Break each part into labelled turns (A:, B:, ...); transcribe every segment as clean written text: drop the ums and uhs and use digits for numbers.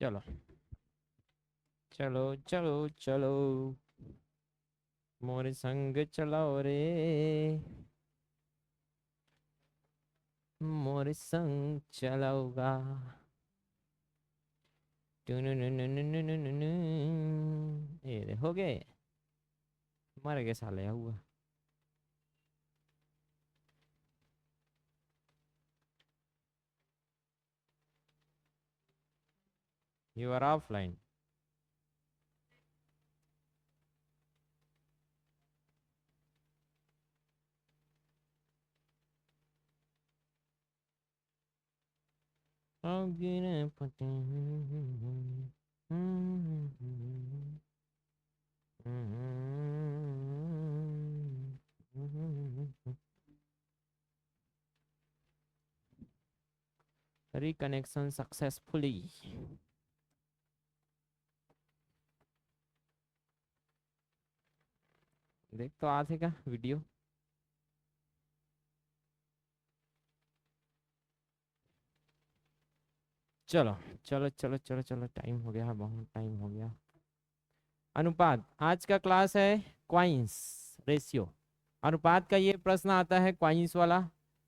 A: चलो चलो चलो चलो, मोरे संग चलाओ रे, मोरे संग चलाओगा। ये हो गए, मर गए साले हुआ। You are offline. Reconnection successfully. देख तो आते का वीडियो। चलो चलो चलो चलो चलो, टाइम हो गया, बहुत टाइम हो गया। अनुपात, आज का क्लास है क्वाइंस रेशियो। अनुपात का ये प्रश्न आता है क्वाइंस वाला।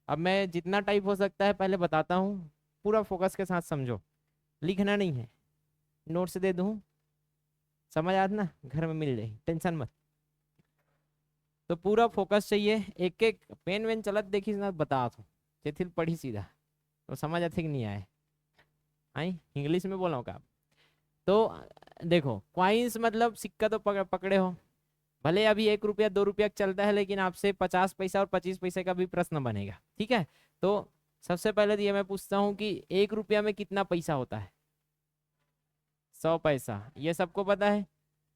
A: अब मैं जितना टाइप हो सकता है पहले बताता हूँ, पूरा फोकस के साथ समझो। लिखना नहीं है, नोट्स दे दूँ, समझ आत ना, घर में मिल जाए, टेंशन मत। तो पूरा फोकस चाहिए, एक एक पेन वेन चलत देखी ना बता तो जेथिल पढ़ी सीधा, तो समझ आते कि नहीं आए। आई इंग्लिश में बोला का। तो देखो, क्वाइंस मतलब सिक्का तो पकड़े हो। भले अभी 1 रुपया 2 रुपया चलता है, लेकिन आपसे 50 पैसा और 25 पैसे का भी प्रश्न बनेगा, ठीक है। तो सबसे पहले तो ये मैं पूछता हूँ कि 1 रुपया में कितना पैसा होता है। 100 पैसा, ये सबको पता है,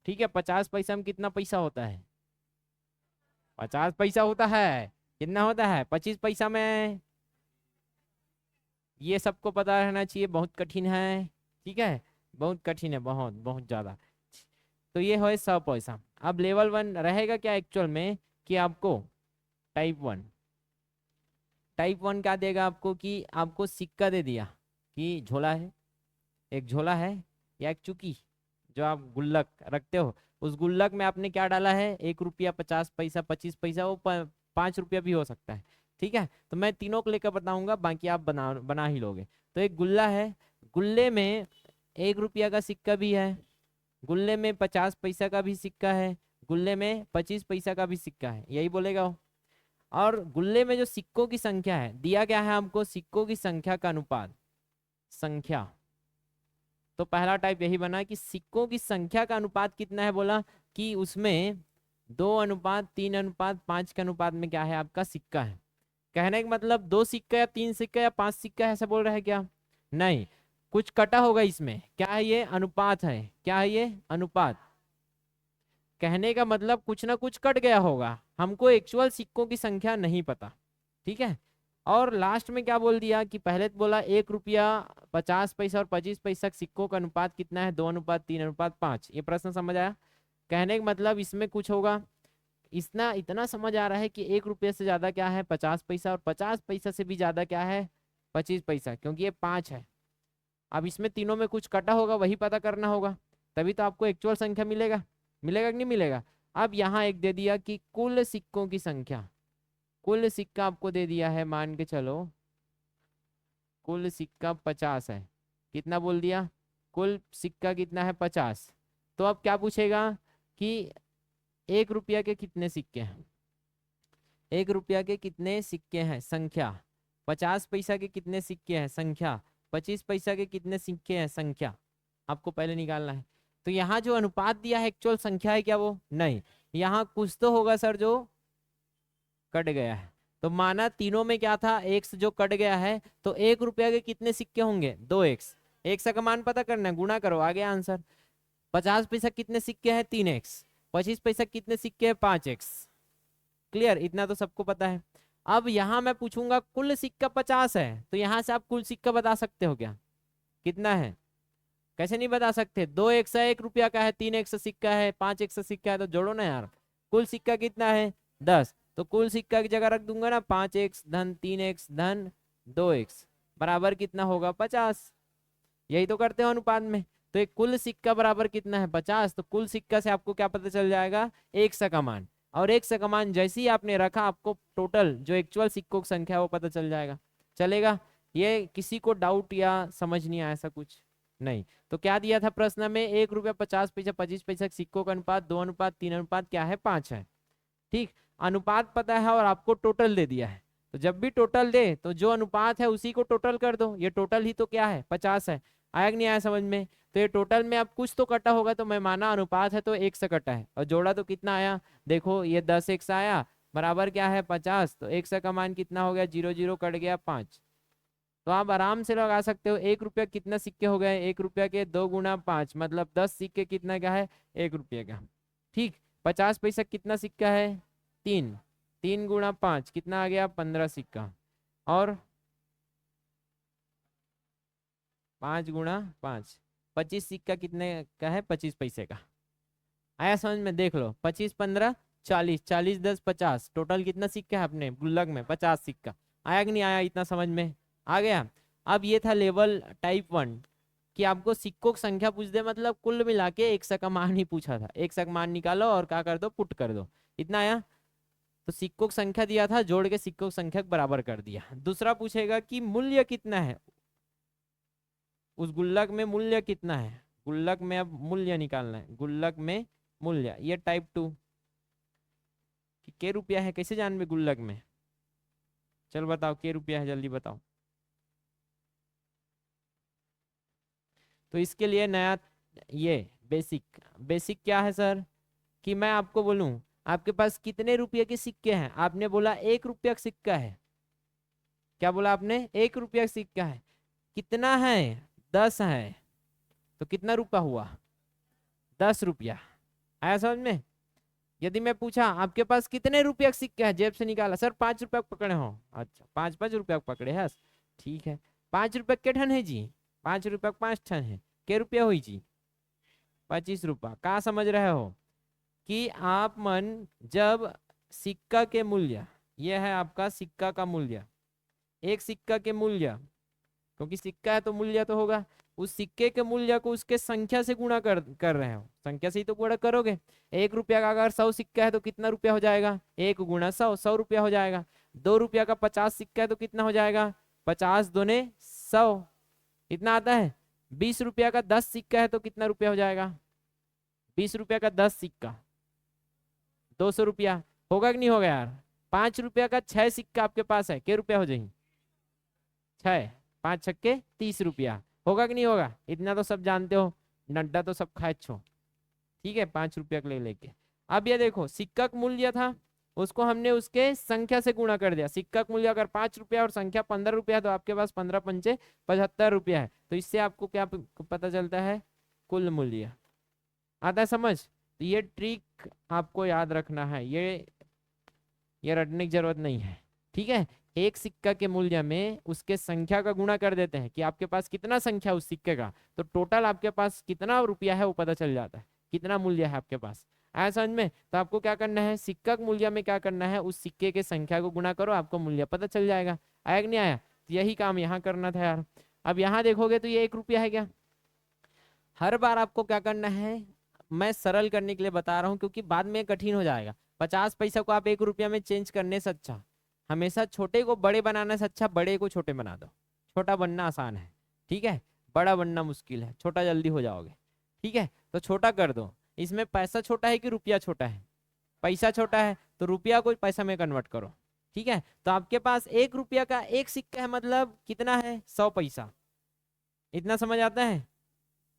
A: ठीक है। 50 पैसा में कितना पैसा होता है। 50 पैसा होता है। कितना होता है 25 पैसा में, ये सबको पता रहना चाहिए, बहुत कठिन है, ठीक है। बहुत कठिन है, बहुत बहुत ज्यादा। तो ये है 100 पैसा। अब लेवल 1 रहेगा क्या एक्चुअल में, कि आपको टाइप 1, टाइप 1 क्या देगा आपको, कि आपको सिक्का दे दिया कि झोला है, एक झोला है या एक चुकी, जो आप गुल्लक रखते हो, उस गुल्लक में आपने क्या डाला है, 1 रुपया 50 पैसा 25 पैसा, वो 5 रुपया भी हो सकता है, ठीक है। तो मैं तीनों को लेकर बताऊंगा, बाकी आप बना बना ही लोगे। तो एक गुल्ला है, गुल्ले में 1 रुपया का सिक्का भी है, गुल्ले में 50 पैसा का भी सिक्का है, गुल्ले में 25 पैसा का भी सिक्का है, यही बोलेगा वो। और गुल्ले में जो सिक्कों की संख्या है, दिया क्या है हमको, सिक्कों की संख्या का अनुपात, संख्या। तो पहला टाइप यही बना कि सिक्कों की संख्या का अनुपात कितना है, बोला कि उसमें 2:3:5 के अनुपात में क्या है आपका सिक्का है। कहने का मतलब 2 सिक्का या 3 सिक्का या 5 सिक्का है, ऐसा बोल रहा है क्या, नहीं, कुछ कटा होगा इसमें, क्या है ये, अनुपात है, क्या है ये, अनुपात। कहने का मतलब कुछ ना कुछ कट गया होगा, हमको एक्चुअल सिक्कों की संख्या नहीं पता, ठीक है। और लास्ट में क्या बोल दिया कि पहले तो बोला 1 रुपया 50 पैसा और 25 पैसा सिक्कों का अनुपात कितना है, 2:3:5। ये प्रश्न समझ आया। कहने का मतलब इसमें कुछ होगा, इतना इतना समझ आ रहा है कि 1 रुपये से ज्यादा क्या है 50 पैसा, और 50 पैसा से भी ज्यादा क्या है 25 पैसा, क्योंकि ये 5 है। अब इसमें तीनों में कुछ कटा होगा, वही पता करना होगा, तभी तो आपको एक्चुअल संख्या मिलेगा। मिलेगा कि नहीं मिलेगा। अब यहाँ एक दे दिया कि कुल सिक्कों की संख्या, कुल सिक्का आपको दे दिया है, मान के चलो कुल सिक्का 50 है। कितना बोल दिया, कुल सिक्का कितना है 50। तो अब क्या पूछेगा कि 1 रुपया के कितने सिक्के हैं, 1 रुपया के कितने सिक्के हैं, संख्या। 50 पैसा के कितने सिक्के हैं, संख्या। 25 पैसा के कितने सिक्के हैं, संख्या। आपको पहले निकालना है। तो यहाँ जो अनुपात दिया है एक्चुअल संख्या है क्या, वो नहीं। यहाँ कुछ तो होगा सर जो कट गया है। तो माना तीनों में क्या था, एक्स जो कट गया है, तो 1 रुपया के कितने सिक्के होंगे, 2 एक्स। एक्स का मान पता करना है, गुना करो, आ गया आंसर। 50 पैसा कितने सिक्के हैं, 3 एक्स। 25 पैसा कितने सिक्के हैं, 5 एक्स। क्लियर, इतना तो सबको पता है। अब यहां मैं पूछूंगा कुल सिक्का 50 है, तो यहां से आप कुल सिक्का बता सकते हो क्या, कितना है। कैसे नहीं बता सकते, 2 एक्स है, 1 रुपया का है, 3 एक्स सिक्का है, 5 एक्स सिक्का है, तो जोड़ो ना यार। कुल सिक्का कितना है, 10। तो कुल सिक्का की जगह रख दूंगा ना, 5 एक्स धन 3 एक्स धन 2 एक्स बराबर कितना होगा, 50। यही तो करते हो अनुपात में। तो एक कुल सिक्का बराबर कितना है 50, तो कुल सिक्का से आपको क्या पता चल जाएगा 100 का मान। और 100 का मान जैसे ही आपने रखा आपको टोटल जो एक्चुअल सिक्कों की संख्या है वो पता चल जाएगा। चलेगा? ये किसी को डाउट या समझ नहीं आया ऐसा कुछ? नहीं। तो क्या दिया था प्रश्न में, 1 रुपया 50 पैसा 25 पैसा सिक्कों का अनुपात 2:3 क्या है 5 है। ठीक, अनुपात पता है और आपको टोटल दे दिया है। तो जब भी टोटल दे तो जो अनुपात है उसी को टोटल कर दो। ये टोटल ही तो क्या है 50 है। आया कि नहीं आया समझ में? तो ये टोटल में अब कुछ तो कटा होगा, तो मैं माना अनुपात है तो 1 से कटा है, और जोड़ा तो कितना आया देखो, ये 10 1 से आया बराबर क्या है 50। तो 1 का मान कितना हो गया, 0 0 कट गया 5। तो आप आराम से लगा सकते हो 1 रुपया कितना सिक्के हो गए, 1 रुपया के 2 × 5 मतलब 10 सिक्के कितना क्या है 1 रुपये का। ठीक, 50 पैसा कितना सिक्का है 3, 3 × 5 कितना आ गया 15 सिक्का, और 5 × 5 25 सिक्का कितने का है 25 पैसे का। आया समझ में? देख लो 25 15 40, 40 10 50, टोटल कितना सिक्का है अपने गुल्लक में 50 सिक्का। आया कि नहीं आया? इतना समझ में आ गया? अब ये था लेवल टाइप 1 कि आपको सिक्कों की संख्या पूछ दे, मतलब कुल मिला के 100 का मान ही पूछा था। 100 का मान निकालो और क्या कर दो पुट कर दो, इतना आया। तो सिक्कों की संख्या दिया था, जोड़ के सिक्कों की संख्या के बराबर कर दिया। दूसरा पूछेगा कि मूल्य कितना है उस गुल्लक में, मूल्य कितना है गुल्लक में, अब मूल्य निकालना है गुल्लक में मूल्य। ये टाइप 2 कि के रुपया है, कैसे जानबे गुल्लक में? चल बताओ के रुपया है, जल्दी बताओ। तो इसके लिए नया ये बेसिक, बेसिक क्या है सर, कि मैं आपको बोलूं आपके पास कितने रुपये के सिक्के हैं, आपने बोला 1 रुपया का सिक्का है। क्या बोला आपने? 1 रुपया का सिक्का है। कितना है 10 है, तो कितना रुपया हुआ 10 रुपया। आया समझ में? यदि मैं पूछा आपके पास कितने रुपया का सिक्का है, जेब से निकाला, सर 5 रुपया पकड़े हो, अच्छा 5 5 रुपया पकड़े हैं, ठीक है। 5 रुपया के ठन है जी, 5 रुपया 5 ठन है, के रुपया हुई जी 25 रुपया। कहाँ समझ रहे हो कि आप मन जब सिक्का के मूल्य, यह है आपका सिक्का का मूल्य, एक सिक्का के मूल्य, क्योंकि सिक्का है तो मूल्य तो होगा, उस सिक्के के मूल्य को उसके संख्या से गुणा कर रहे हो, संख्या से ही तो गुणा करोगे। 1 रुपया का अगर 100 सिक्का है तो कितना रुपया हो जाएगा, 1 × 100 100 रुपया हो जाएगा। 2 रुपया का 50 सिक्का है तो कितना हो जाएगा 50 दूने 100, इतना आता है। 20 रुपया का 10 सिक्का है तो कितना रुपया हो जाएगा, 20 रुपया का 10 सिक्का 200 रुपया, होगा कि नहीं होगा यार? 5 रुपया का 6 सिक्का आपके पास है, क्या रुपया हो जाएंगे 6, 5 छक्के 30 रुपया, होगा कि नहीं होगा? इतना तो सब जानते हो, नड्डा तो सब खाए छो। ठीक है, 5 रुपया के लेके। अब ये देखो सिक्का का मूल्य था, उसको हमने उसके संख्या से गुणा कर दिया। सिक्का का मूल्य अगर 5 रुपया और संख्या 15 रुपया है तो आपके पास 15 पंचे 75 रुपया है। तो इससे आपको क्या पता चलता है, कुल मूल्य। आता है समझ? तो ये ट्रिक आपको याद रखना है, ये रटने की जरूरत नहीं है। ठीक है, एक सिक्का के मूल्य में उसके संख्या का गुणा कर देते हैं कि आपके पास कितना संख्या उस सिक्के का, तो टोटल आपके पास कितना रुपया है वो पता चल जाता है, कितना मूल्य है आपके पास। आया समझ में? तो आपको क्या करना है, सिक्का के मूल्य में क्या करना है, उस सिक्के के संख्या को गुणा करो, आपको मूल्य पता चल जाएगा। आया कि नहीं आया? तो यही काम यहाँ करना था यार। अब यहाँ देखोगे तो ये 1 रुपया है क्या, हर बार आपको क्या करना है, मैं सरल करने के लिए बता रहा हूँ क्योंकि बाद में कठिन हो जाएगा। 50 पैसा को आप 1 रुपया में चेंज करने से अच्छा, हमेशा छोटे को बड़े बनाने से अच्छा बड़े को छोटे बना दो। छोटा बनना आसान है, ठीक है, बड़ा बनना मुश्किल है, छोटा जल्दी हो जाओगे। ठीक है, तो छोटा कर दो। इसमें पैसा छोटा है कि रुपया छोटा है, पैसा छोटा है, तो रुपया को पैसा में कन्वर्ट करो। ठीक है, तो आपके पास 1 रुपया का एक सिक्का है, मतलब कितना है 100 पैसा, इतना समझ आता है?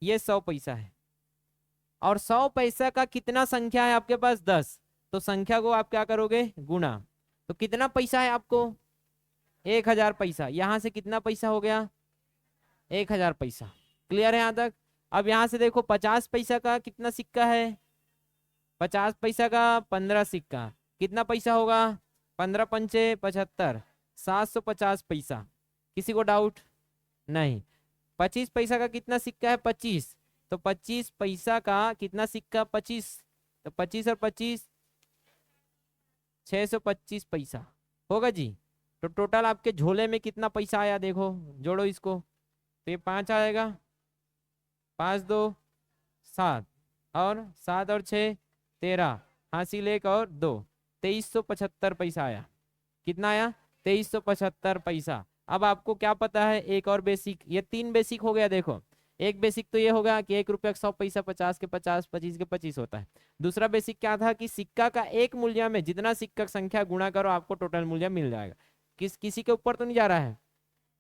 A: ये 100 पैसा है, और 100 पैसा का कितना संख्या है आपके पास 10, तो संख्या को आप क्या करोगे गुणा। तो कितना पैसा है आपको 1000 पैसा, यहां से कितना पैसा हो गया 1000 पैसा। क्लियर है यहाँ तक? अब यहाँ से देखो 50 पैसा का कितना सिक्का है, 50 पैसा का 15 सिक्का, कितना पैसा होगा 15 पंचे 75, 750 पैसा। किसी को डाउट? नहीं। 25 पैसा का कितना सिक्का है 25, तो 25 पैसा का कितना सिक्का 25, तो 25 और 25 625 पैसा होगा जी। तो टोटल आपके झोले में कितना पैसा आया देखो, जोड़ो इसको, तो ये 5 आएगा, 5 2 7, और 7 और 6 13, हासिल 1 और 2, 2375 पैसा आया। कितना आया? 2375 पैसा। अब आपको क्या पता है, एक और बेसिक, ये 3 बेसिक हो गया। देखो, एक बेसिक तो ये होगा कि 1 रुपया का 100 पैसा, 50 के 50, 25 के 25 होता है। दूसरा बेसिक क्या था कि सिक्का का एक मूल्य में जितना सिक्का संख्या गुणा करो आपको टोटल मूल्य मिल जाएगा। किसी के ऊपर तो नहीं जा रहा है?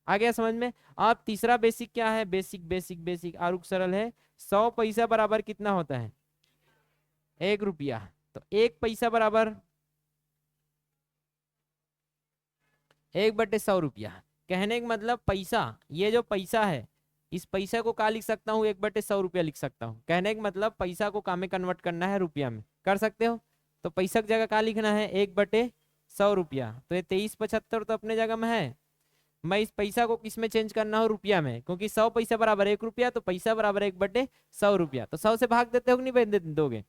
A: आ गया समझ में? अब तीसरा बेसिक क्या है? बेसिक बेसिक बेसिक आरुख सरल है। 100 पैसा बराबर कितना होता है? 1 रुपया। तो 1 पैसा बराबर 1/100 रुपया। कहने का मतलब पैसा, ये जो पैसा है, इस पैसा को क्या लिख सकता हूँ? 1/100 रुपया लिख सकता हूँ। कहने का मतलब पैसा को काम में कन्वर्ट करना है रुपया में, कर सकते हो। तो पैसा की जगह क्या लिखना है? 1/100 रुपया। तो ये 2375 तो अपने जगह में है। मैं इस पैसा को किस में चेंज करना हो? रुपया में, क्योंकि 100 पैसा बराबर 1 रुपया, तो पैसा बराबर 1/100 रुपया। तो 100 से भाग देते हो कि नहीं दोगे?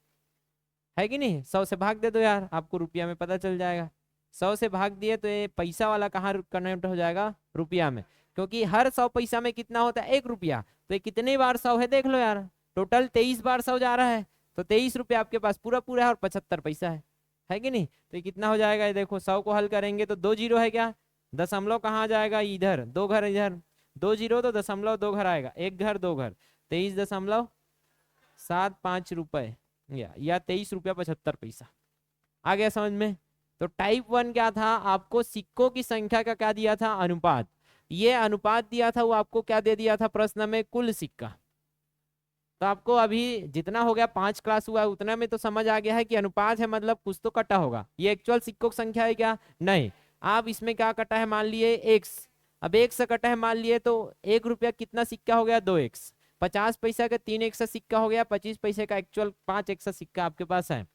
A: है कि नहीं? 100 से भाग दे दो यार, आपको रुपया में पता चल जाएगा। 100 से भाग दिए तो ये पैसा वाला कहाँ कन्वर्ट हो जाएगा? रुपया में, क्योंकि हर 100 पैसा में कितना होता है? 1 रुपया। तो ये कितने बार 100 है देख लो यार, टोटल 23 बार 100 जा रहा है। तो 23 रुपया आपके पास पूरा पूरा है और 75 पैसा है कि नहीं? तो ये कितना हो जाएगा? ये देखो, 100 को हल करेंगे तो 2 जीरो है क्या? दशमलव कहाँ आ जाएगा? इधर, 2 घर इधर, 2 जीरो तो दशमलव 2 घर आएगा, 1 घर 2 घर, 23.75 रुपए या 23 रुपया 75 पैसा। आ गया समझ में? तो टाइप 1 क्या था? आपको सिक्कों की संख्या का क्या दिया था? अनुपात। ये अनुपात दिया था, वो आपको क्या दे दिया था प्रश्न में? कुल सिक्का। तो आपको अभी जितना हो गया 5 क्लास हुआ उतना में तो समझ आ गया है कि अनुपात है मतलब कुछ तो कटा होगा। ये एक्चुअल सिक्कों की संख्या है क्या? नहीं। आप इसमें क्या कटा है? मान लिए एक्स। अब एक से कटा है मान लिए, तो 1 रुपया कितना सिक्का हो गया? 2 एक्स। 50 पैसा का 3 एक्स सिक्का हो गया, 25 पैसे का एक्चुअल 5 एक्स सिक्का आपके पास है।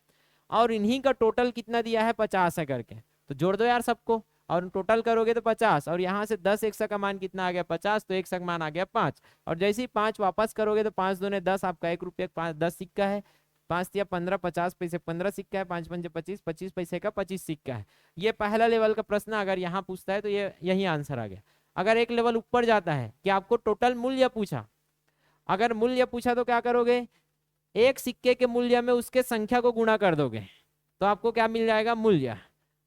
A: और इन्हीं का टोटल कितना दिया है? 50 है करके। तो जोड़ दो यार सबको, और टोटल करोगे तो 50, और यहाँ से 10 एक्स का मान कितना आ गया? 50, तो एक्स का मान आ गया 5। और जैसे ही 5 वापस करोगे तो 5 दूने 10, आपका 1 रुपया 10 सिक्का है। 5 या 15, 50 पैसे 15 सिक्का है, 5 पंजे 25, 25 पैसे का 25 सिक्का है। ये पहला लेवल का प्रश्न अगर यहाँ पूछता है तो ये यही आंसर आ गया। अगर एक लेवल ऊपर जाता है कि आपको टोटल मूल्य पूछा, अगर मूल्य पूछा तो क्या करोगे? एक सिक्के के मूल्य में उसके संख्या को गुणा कर दोगे तो आपको क्या मिल जाएगा? मूल्य।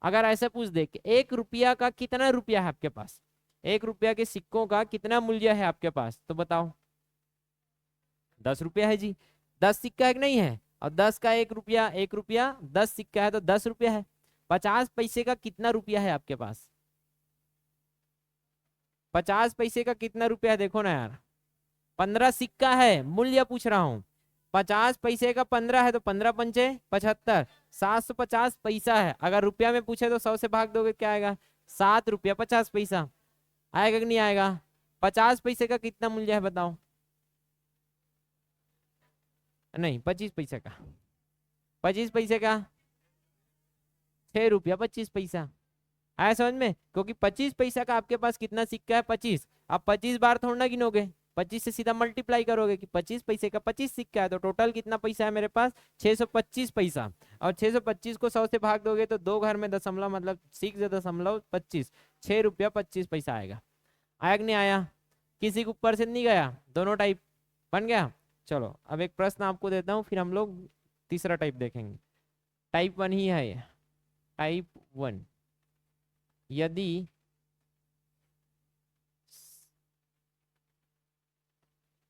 A: अगर ऐसे पूछ दे कि 1 रुपया का कितना रुपया है आपके पास, 1 रुपया के सिक्कों का कितना मूल्य है आपके पास, तो बताओ। 10 रुपया है जी। 10 सिक्का है कि नहीं है? और 10 का 1 रुपया, 1 रुपया 10 सिक्का है तो 10 रुपया है। 50 पैसे का कितना रुपया है आपके पास? 50 पैसे का कितना रुपया है देखो ना यार। 15 सिक्का है, मूल्य पूछ रहा हूँ। 50 पैसे का 15 है तो 15 पंचे 75, 750 पैसा है। अगर रुपया में पूछे तो 100 से भाग दोगे, क्या आएगा? 7 रुपया 50 पैसा। आएगा कि नहीं आएगा? 50 पैसे का कितना मूल्य है बताओ? नहीं, 25 पैसे का। 25 पैसे का 6 रुपया 25 पैसा। आया समझ में? क्योंकि 25 पैसा का आपके पास कितना सिक्का है? 25। आप 25 बार थोड़ा ना गिनोगे, 25 से सीधा मल्टीप्लाई करोगे कि 25 पैसे का 25 सिक्का है, तो टोटल कितना पैसा है मेरे पास? 625 पैसा। और 625 को 100 से भाग दोगे तो 2 घर में दशमलव मतलब 6.25, 6 रुपया 25 पैसा आएगा। आया कि नहीं आया? किसी के ऊपर से नहीं गया? दोनों टाइप बन गया। चलो अब एक प्रश्न आपको देता हूँ, फिर हम लोग तीसरा टाइप देखेंगे। टाइप 1 ही है ये। टाइप 1, यदि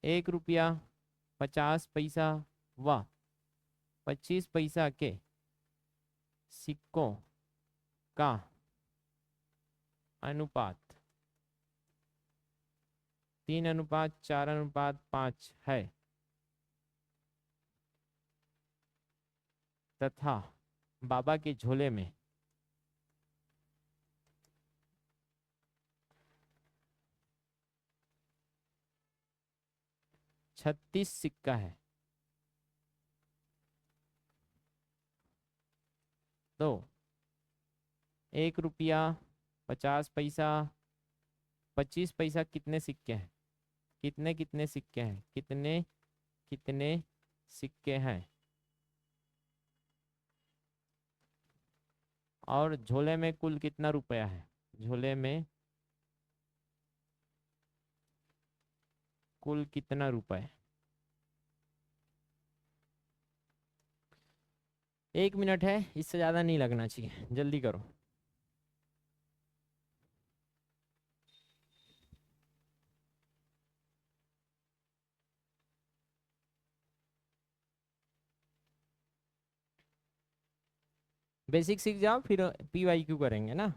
A: 1 रुपया 50 पैसा व 25 पैसा के सिक्कों का अनुपात 3:4:5 है तथा बाबा के झोले में 36 सिक्का है, तो 1 रुपया 50 पैसा 25 पैसा कितने सिक्के हैं? कितने कितने सिक्के हैं? कितने कितने सिक्के हैं? और झोले में कुल कितना रुपया है? झोले में कुल कितना रुपए? 1 मिनट है, इससे ज़्यादा नहीं लगना चाहिए, जल्दी करो। बेसिक सीख जाओ, फिर PYQ करेंगे ना।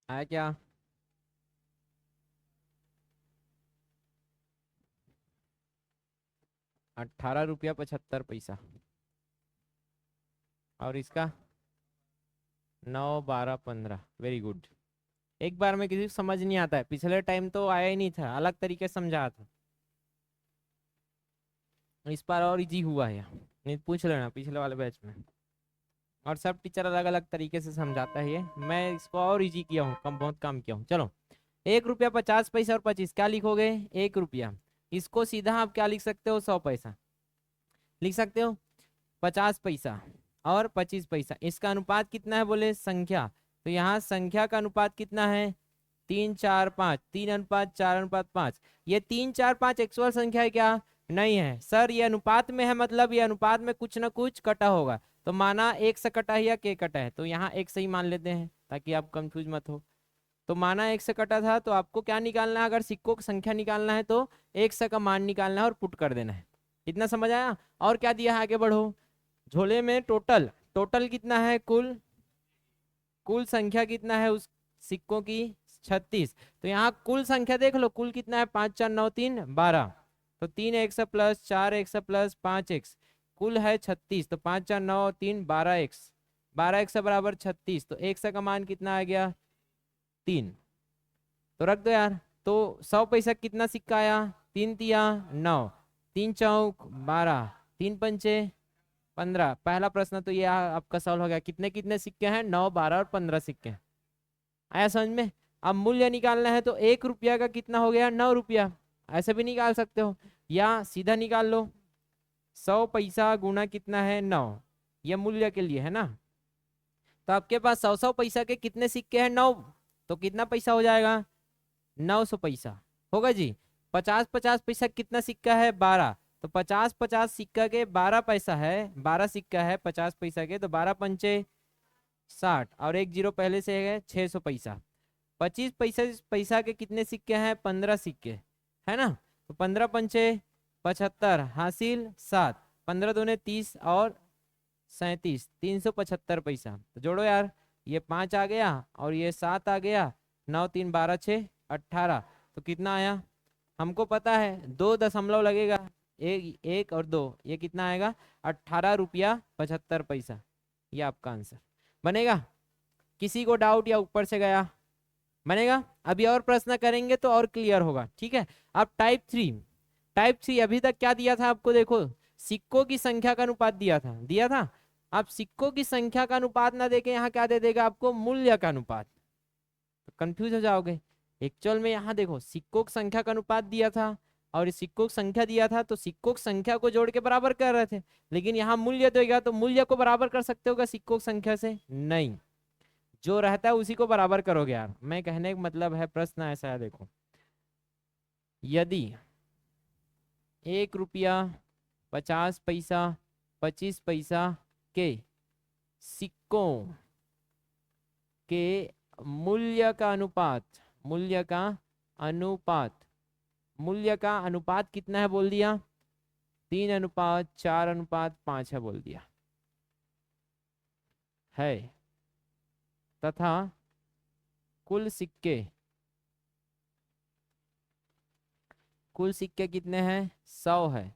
A: आया क्या? 18 रुपया 75 पैसा। और इसका 9 12 15। Very good. एक बार में किसी को समझ नहीं आता है, पिछले टाइम तो आया ही नहीं था, अलग तरीके से समझा था। इस बार और इजी हुआ है, नहीं पूछ लेना पिछले वाले बैच में। और सब टीचर अलग अलग तरीके से समझाता है, ये मैं इसको और इजी किया हूँ, कम बहुत काम किया हूँ। चलो, 1 रुपया 50 पैसा और 25, क्या लिखोगे? 1 रुपया। इसको सीधा आप क्या लिख सकते हो? 100 पैसा लिख सकते हो। 50 पैसा और 25 पैसा, इसका अनुपात कितना है बोले? संख्या। तो यहाँ संख्या का अनुपात कितना है? 3 4 5, 3:4:5। ये 3 4 5 एक्चुअल संख्या है क्या? नहीं है सर, ये अनुपात में है, मतलब ये अनुपात में कुछ ना कुछ कटा होगा। तो माना एक से कटा है या के कटा है, तो यहाँ एक से ही मान लेते हैं ताकि आप कंफ्यूज मत हो। तो माना एक से कटा था, तो आपको क्या निकालना है? अगर सिक्कों की संख्या निकालना है तो एक से का मान निकालना है और पुट कर देना है। इतना समझ आया? और क्या दिया है, आगे बढ़ो। झोले में टोटल, टोटल कितना है? कुल, कुल संख्या कितना है उस सिक्कों की? 36। तो यहाँ कुल संख्या देख लो, कुल कितना है? 5 4 9 3 12। तो 3x plus 4x plus 5x, कुल है 36। तो 5 4 9 3 12x, 12x बराबर 36। तो x का मान कितना आ गया? 3। तो रख दो यार। तो 100 पैसा कितना सिक्का आया? 3 तिया 9, 3 चौक 12, 3 पंचे 15। पहला प्रश्न तो ये आपका सॉल्व हो गया। कितने कितने सिक्के हैं? 9 12 और 15 सिक्के हैं। आया समझ में? अब मूल्य निकालना है तो 1 रुपया का कितना हो गया? 9 रुपया। ऐसे भी निकाल सकते हो या सीधा निकाल लो। 100 पैसा गुना कितना है? 9। यह मूल्य के लिए है ना। तो आपके पास 100 पैसा के कितने सिक्के हैं? 9। तो कितना पैसा हो जाएगा? 900 पैसा होगा जी। 50 50 पैसा कितना सिक्का है? 12। तो 50 50 सिक्का के 12 पैसा है, 12 सिक्का है 50 पैसा के, तो 12 पंचे 60 और एक जीरो पहले से है 600 पैसा। 25 पैसा के कितने सिक्के हैं? 15 सिक्के है ना। तो 15 पंचे 75 हासिल 7, 15 दूने 30 और 37, 375 पैसा। तो जोड़ो यार, ये 5 आ गया और ये 7 आ गया, 9 3 12 6 18। तो कितना आया? हमको पता है 2 दशमलव लगेगा, एक एक और 2, ये कितना आएगा? 18 रुपया 75 पैसा। ये आपका आंसर बनेगा। किसी को डाउट या ऊपर से गया? बनेगा। अभी और प्रश्न करेंगे तो और क्लियर होगा, ठीक है। अब टाइप 3, टाइप 3 अभी तक क्या दिया था आपको? देखो, सिक्कों की संख्या का अनुपात दिया था, दिया था। अब सिक्कों की संख्या का अनुपात ना देके यहाँ क्या दे देगा आपको? मूल्य का अनुपात। तो कंफ्यूज हो जाओगे। एक्चुअल में यहाँ देखो, सिक्कों की संख्या का अनुपात दिया था और सिक्कों की संख्या दिया था, तो सिक्कों की संख्या को जोड़ के बराबर कर रहे थे। लेकिन यहाँ मूल्य देगा, तो मूल्य को बराबर कर सकते होगा सिक्कों की संख्या से? नहीं, जो रहता है उसी को बराबर करोगे यार। मैं कहने का मतलब है, प्रश्न ऐसा है देखो, यदि 1 रुपया 50 पैसा 25 पैसा के सिक्कों के मूल्य का अनुपात, मूल्य का अनुपात, मूल्य का अनुपात कितना है बोल दिया? 3:4:5 है बोल दिया है। तथा कुल सिक्के, कुल सिक्के कितने हैं? 100 है।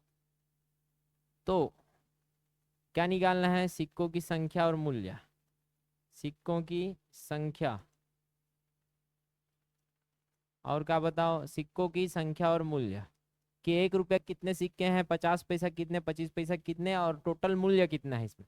A: तो क्या निकालना है? सिक्कों की संख्या और मूल्य। सिक्कों की संख्या और क्या बताओ? सिक्कों की संख्या और मूल्य कि 1 रुपया कितने सिक्के हैं, 50 पैसा कितने, 25 पैसा कितने, और टोटल मूल्य कितना है इसमें।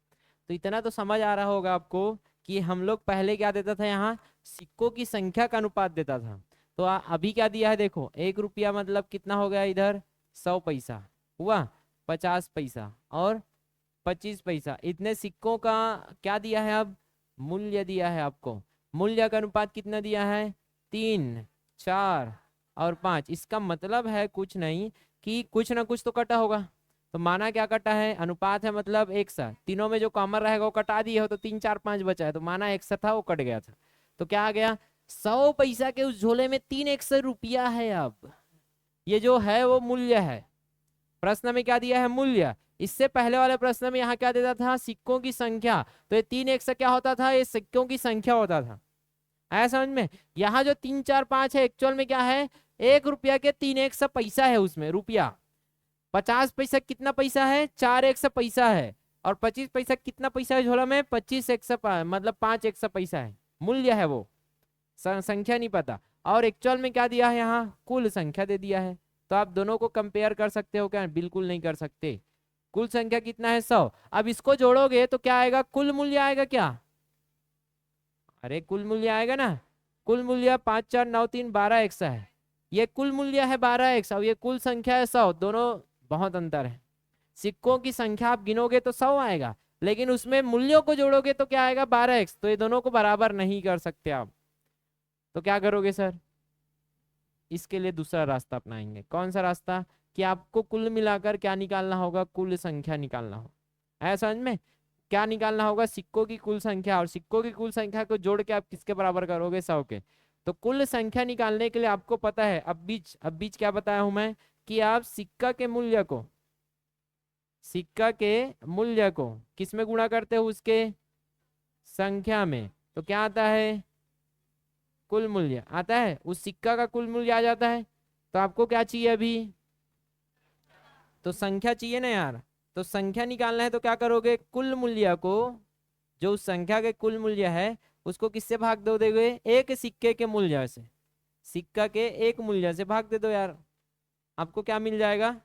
A: तो इतना तो समझ आ रहा होगा आपको कि हम लोग पहले क्या देता था? यहाँ सिक्कों की संख्या का अनुपात देता था। तो अभी क्या दिया है देखो, 1 रुपया मतलब कितना हो गया इधर? 100 पैसा हुआ। 50 पैसा और 25 पैसा, इतने सिक्कों का क्या दिया है? अब मूल्य दिया है आपको। मूल्य का अनुपात कितना दिया है? 3, 4 और 5। इसका मतलब है कुछ नहीं कि कुछ ना कुछ तो कटा होगा। तो माना क्या कटा है? अनुपात है मतलब 100, तीनों में जो कॉमन रहेगा वो कटा दिए हो, तो 3, 4, 5 बचा है, तो माना 100 था वो कट गया था, तो क्या आ गया? 100 पैसा के उस झोले में 3 100 रुपया है। अब ये जो है वो मूल्य है। प्रश्न में क्या दिया है? मूल्य। इससे पहले वाले प्रश्न में यहाँ क्या देता था? सिक्कों की संख्या। तो ये 3 100 क्या होता था? ये सिक्कों की संख्या होता था। आया समझ में? यहाँ जो 3 4 5 है एक्चुअल में क्या है? 1 रुपया के 3 100 पैसा है उसमें रुपया। 50 पैसा कितना पैसा है? 4 100 पैसा है। और 25 पैसा कितना पैसा है झोला में? 25 100 मतलब 5 100 पैसा है। मूल्य है वो, संख्या नहीं पता। और एक्चुअल में क्या दिया है? यहाँ कुल संख्या दे दिया है। तो आप दोनों को कंपेयर कर सकते हो क्या? बिल्कुल नहीं कर सकते। कुल संख्या कितना है? 100। अब इसको जोड़ोगे तो क्या आएगा? कुल मूल्य आएगा क्या? अरे कुल मूल्य आएगा ना। कुल मूल्य 5 4 9 3 12 100 है। ये कुल मूल्य है 12 100 और ये कुल संख्या है 100। दोनों बहुत अंतर है। सिक्कों की संख्या आप गिनोगे तो 100 आएगा, लेकिन उसमें मूल्यों को जोड़ोगे तो क्या आएगा? 12x। तो ये दोनों को बराबर नहीं कर सकते आप। तो क्या करोगे सर? इसके लिए दूसरा रास्ता अपनाएंगे। कौन सा रास्ता? कि आपको कुल मिलाकर क्या निकालना होगा? कुल संख्या निकालना होगा। है समझ में? क्या निकालना होगा? सिक्कों की कुल संख्या, और सिक्कों की कुल संख्या को जोड़ के आप किसके बराबर करोगे? 100 के। तो कुल संख्या निकालने के लिए आपको पता है अब बीच क्या बताया हूं मैं? कि आप सिक्का के मूल्य को किस में गुणा करते हो? उसके संख्या में। तो क्या आता है? कुल मूल्य आता है। उस सिक्का का कुल मूल्य आ जाता है। तो आपको क्या चाहिए अभी? तो संख्या चाहिए ना यार। तो संख्या निकालना है तो क्या करोगे? कुल मूल्य को, जो उस संख्या के कुल मूल्य है, उसको किससे भाग दो दोगे? एक सिक्के के मूल्य से। सिक्का के एक मूल्य से भाग दे दो यार। आपको क्या मिल जाएगा?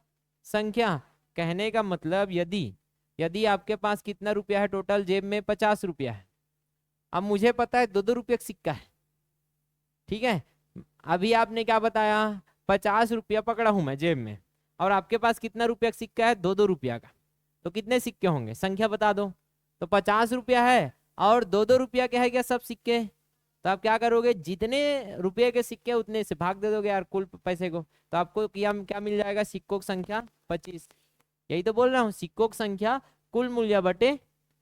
A: संख्या। कहने का मतलब यदि यदि आपके पास कितना रुपया है टोटल? जेब में 50 रुपया है। अब मुझे पता है 2 2 रुपये का सिक्का है, ठीक है। अभी आपने क्या बताया? 50 रुपया पकड़ा हूं मैं जेब में, और आपके पास कितना रुपया का सिक्का है? 2 2 रुपया का। तो कितने सिक्के होंगे? संख्या बता दो। तो 50 रुपया है और 2 2 रुपया के है क्या सब सिक्के? तो आप क्या करोगे? जितने रुपये के सिक्के उतने से भाग दे दोगे यार कुल पैसे को। तो आपको क्या मिल जाएगा? सिक्कों की संख्या 25। यही तो बोल रहा हूँ, सिक्कों की संख्या कुल मूल्य बटे